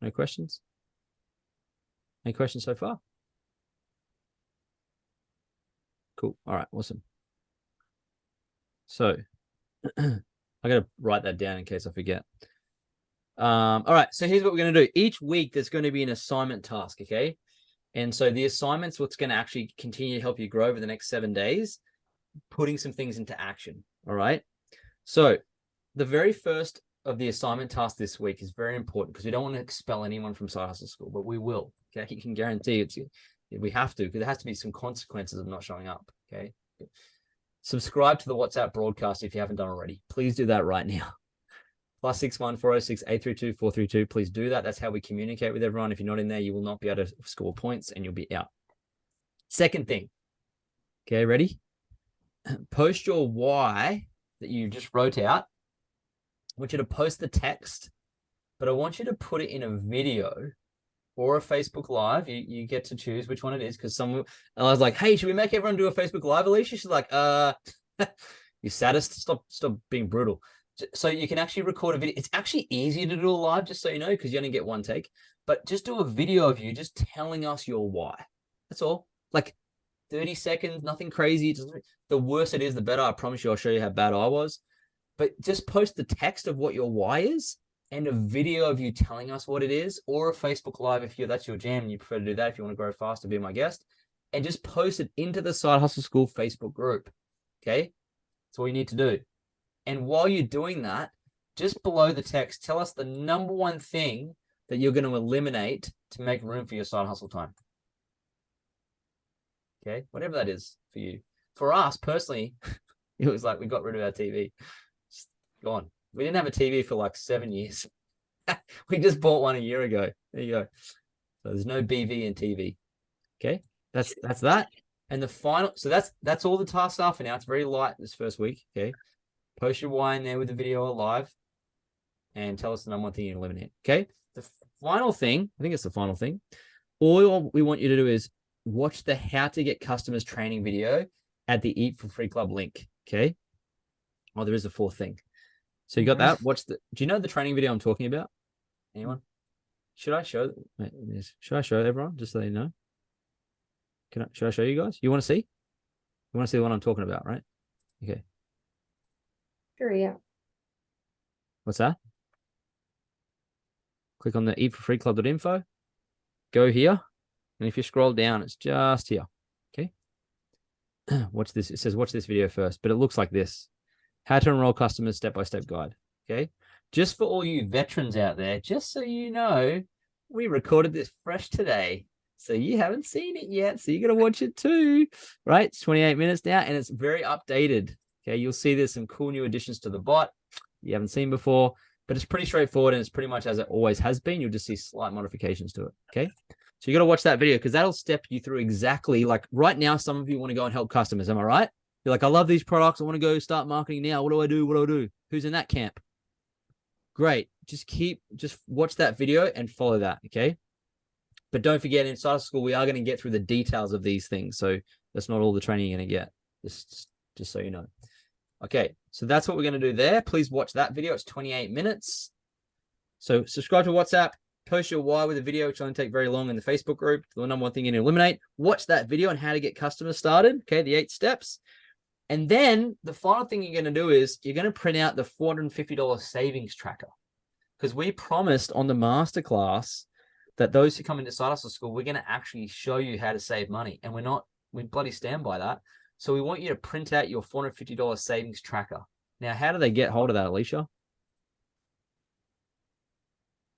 No questions? Any questions so far? Cool. All right. Awesome. So I got to write that down in case I forget. All right. So here's what we're going to do. Each week, there's going to be an assignment task. Okay. And so the assignment's what's going to actually continue to help you grow over the next 7 days, putting some things into action. All right. So the very first of the assignment task this week is very important, because we don't want to expel anyone from Side Hustle School, but we will. Okay. You can guarantee it's, we have to, because there has to be some consequences of not showing up. Okay. Subscribe to the WhatsApp broadcast if you haven't done already. Please do that right now. +61 406 832 432. Please do that. That's how we communicate with everyone. If you're not in there, you will not be able to score points and you'll be out. Second thing. Okay, ready? Post your why that you just wrote out. I want you to post the text, but I want you to put it in a video or a Facebook Live. You get to choose which one it is, because I was like, hey, should we make everyone do a Facebook Live, Alicia? She's like, you sadist, stop being brutal. So you can actually record a video. It's actually easier to do a live, just so you know, because you only get one take. But just do a video of you just telling us your why. That's all. Like 30 seconds, nothing crazy. The worse it is, the better. I promise you, I'll show you how bad I was. But just post the text of what your why is and a video of you telling us what it is, or a Facebook Live if that's your jam and you prefer to do that. If you want to grow faster, be my guest, and just post it into the Side Hustle School Facebook group. Okay. That's all you need to do. And while you're doing that, just below the text, tell us the number one thing that you're going to eliminate to make room for your side hustle time. Okay, whatever that is for you. For us personally, it was like we got rid of our TV. Just gone. We didn't have a TV for like 7 years. We just bought one a year ago. There you go. So there's no BV in TV. Okay, that's that. And the final, so that's all the tasks are for now. It's very light this first week. Okay. Post your why in there with the video live and tell us the number one thing you eliminate. Okay. The final thing, I think it's the final thing. All we want you to do is watch the How to Get Customers training video at the Eat for Free Club link. Okay. Oh, there is a fourth thing. So you got that. Do you know the training video I'm talking about? Anyone? Should I show everyone just so they know? Should I show you guys? You want to see? You want to see the one I'm talking about, right? Okay. Sure, yeah. What's that? Click on the eatforfreeclub.info. Go here. And if you scroll down, it's just here. Okay. Watch this. It says watch this video first, but it looks like this. How to enroll customers step-by-step guide. Okay. just for all you veterans out there, just so you know, we recorded this fresh today. So you haven't seen it yet. So you got to watch it too, right? It's 28 minutes now and it's very updated. Okay. You'll see there's some cool new additions to the bot you haven't seen before, but it's pretty straightforward and it's pretty much as it always has been. You'll just see slight modifications to it. Okay. So you got to watch that video because that'll step you through exactly like right now. Some of you want to go and help customers. Am I right? You're like, I love these products. I want to go start marketing now. What do I do? What do I do? Who's in that camp? Great. Just watch that video and follow that. Okay. But don't forget, inside of school, we are going to get through the details of these things. So that's not all the training you're going to get. Just so you know. Okay, so that's what we're going to do there. Please watch that video. It's 28 minutes. So subscribe to WhatsApp. Post your why with a video, which won't take very long in the Facebook group. The number one thing you need to eliminate. Watch that video on how to get customers started. Okay, the 8 steps. And then the final thing you're going to do is you're going to print out the $450 savings tracker. Because we promised on the masterclass that those who come into Side Hustle School, we're going to actually show you how to save money. And we bloody stand by that. So we want you to print out your $450 savings tracker. Now, how do they get hold of that, Alicia?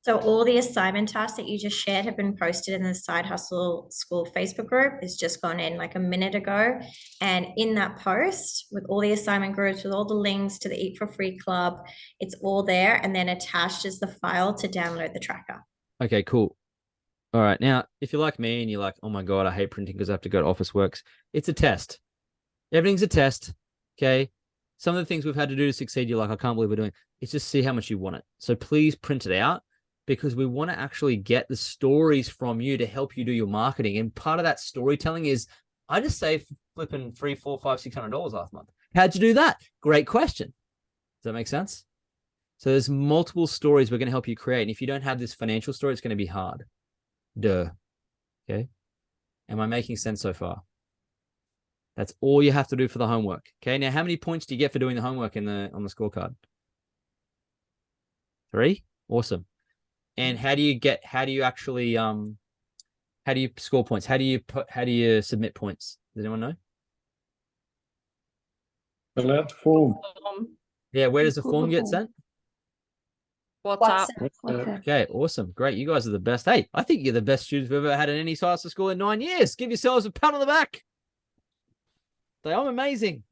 So all the assignment tasks that you just shared have been posted in the Side Hustle School Facebook group. It's just gone in like a minute ago. And in that post with all the assignment groups, with all the links to the Eat for Free Club, it's all there. And then attached is the file to download the tracker. Okay, cool. All right. Now, if you're like me and you're like, oh my God, I hate printing because I have to go to Officeworks. It's a test. Everything's a test. Okay. Some of the things we've had to do to succeed, you're like, I can't believe we're doing. It's just see how much you want it. So please print it out because we want to actually get the stories from you to help you do your marketing. And part of that storytelling is I just saved flipping $300, $400, $500, $600 last month. How'd you do that? Great question. Does that make sense? So there's multiple stories we're going to help you create. And if you don't have this financial story, it's going to be hard. Duh. Okay. Am I making sense so far? That's all you have to do for the homework. Okay. Now, how many points do you get for doing the homework on the scorecard? 3. Awesome. And how do you score points? How do you submit points? Does anyone know? Fill out the form. Yeah. Where does the form get sent? WhatsApp. Okay, awesome. Great. You guys are the best. Hey, I think you're the best students we've ever had in any Side Hustle School in 9 years. Give yourselves a pat on the back. They are amazing.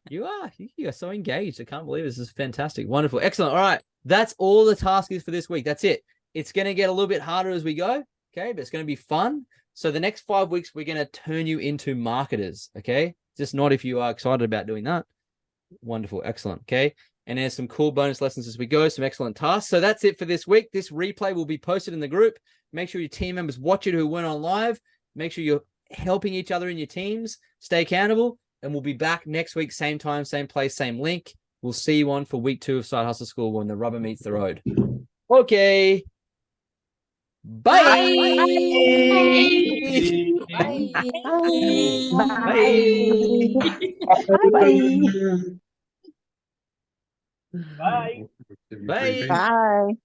You are so engaged. I can't believe this is fantastic. Wonderful. Excellent. All right. That's all the task is for this week. That's it. It's going to get a little bit harder as we go. Okay. But it's going to be fun. So the next 5 weeks, we're going to turn you into marketers. Okay. Just not if you are excited about doing that. Wonderful. Excellent. Okay. And there's some cool bonus lessons as we go, some excellent tasks. So that's it for this week. This replay will be posted in the group. Make sure your team members watch it who weren't on live. Make sure you're helping each other in your teams. Stay accountable. And we'll be back next week, same time, same place, same link. We'll see you on for week 2 of Side Hustle School when the rubber meets the road. Okay. Bye. Bye. Bye. Bye. Bye.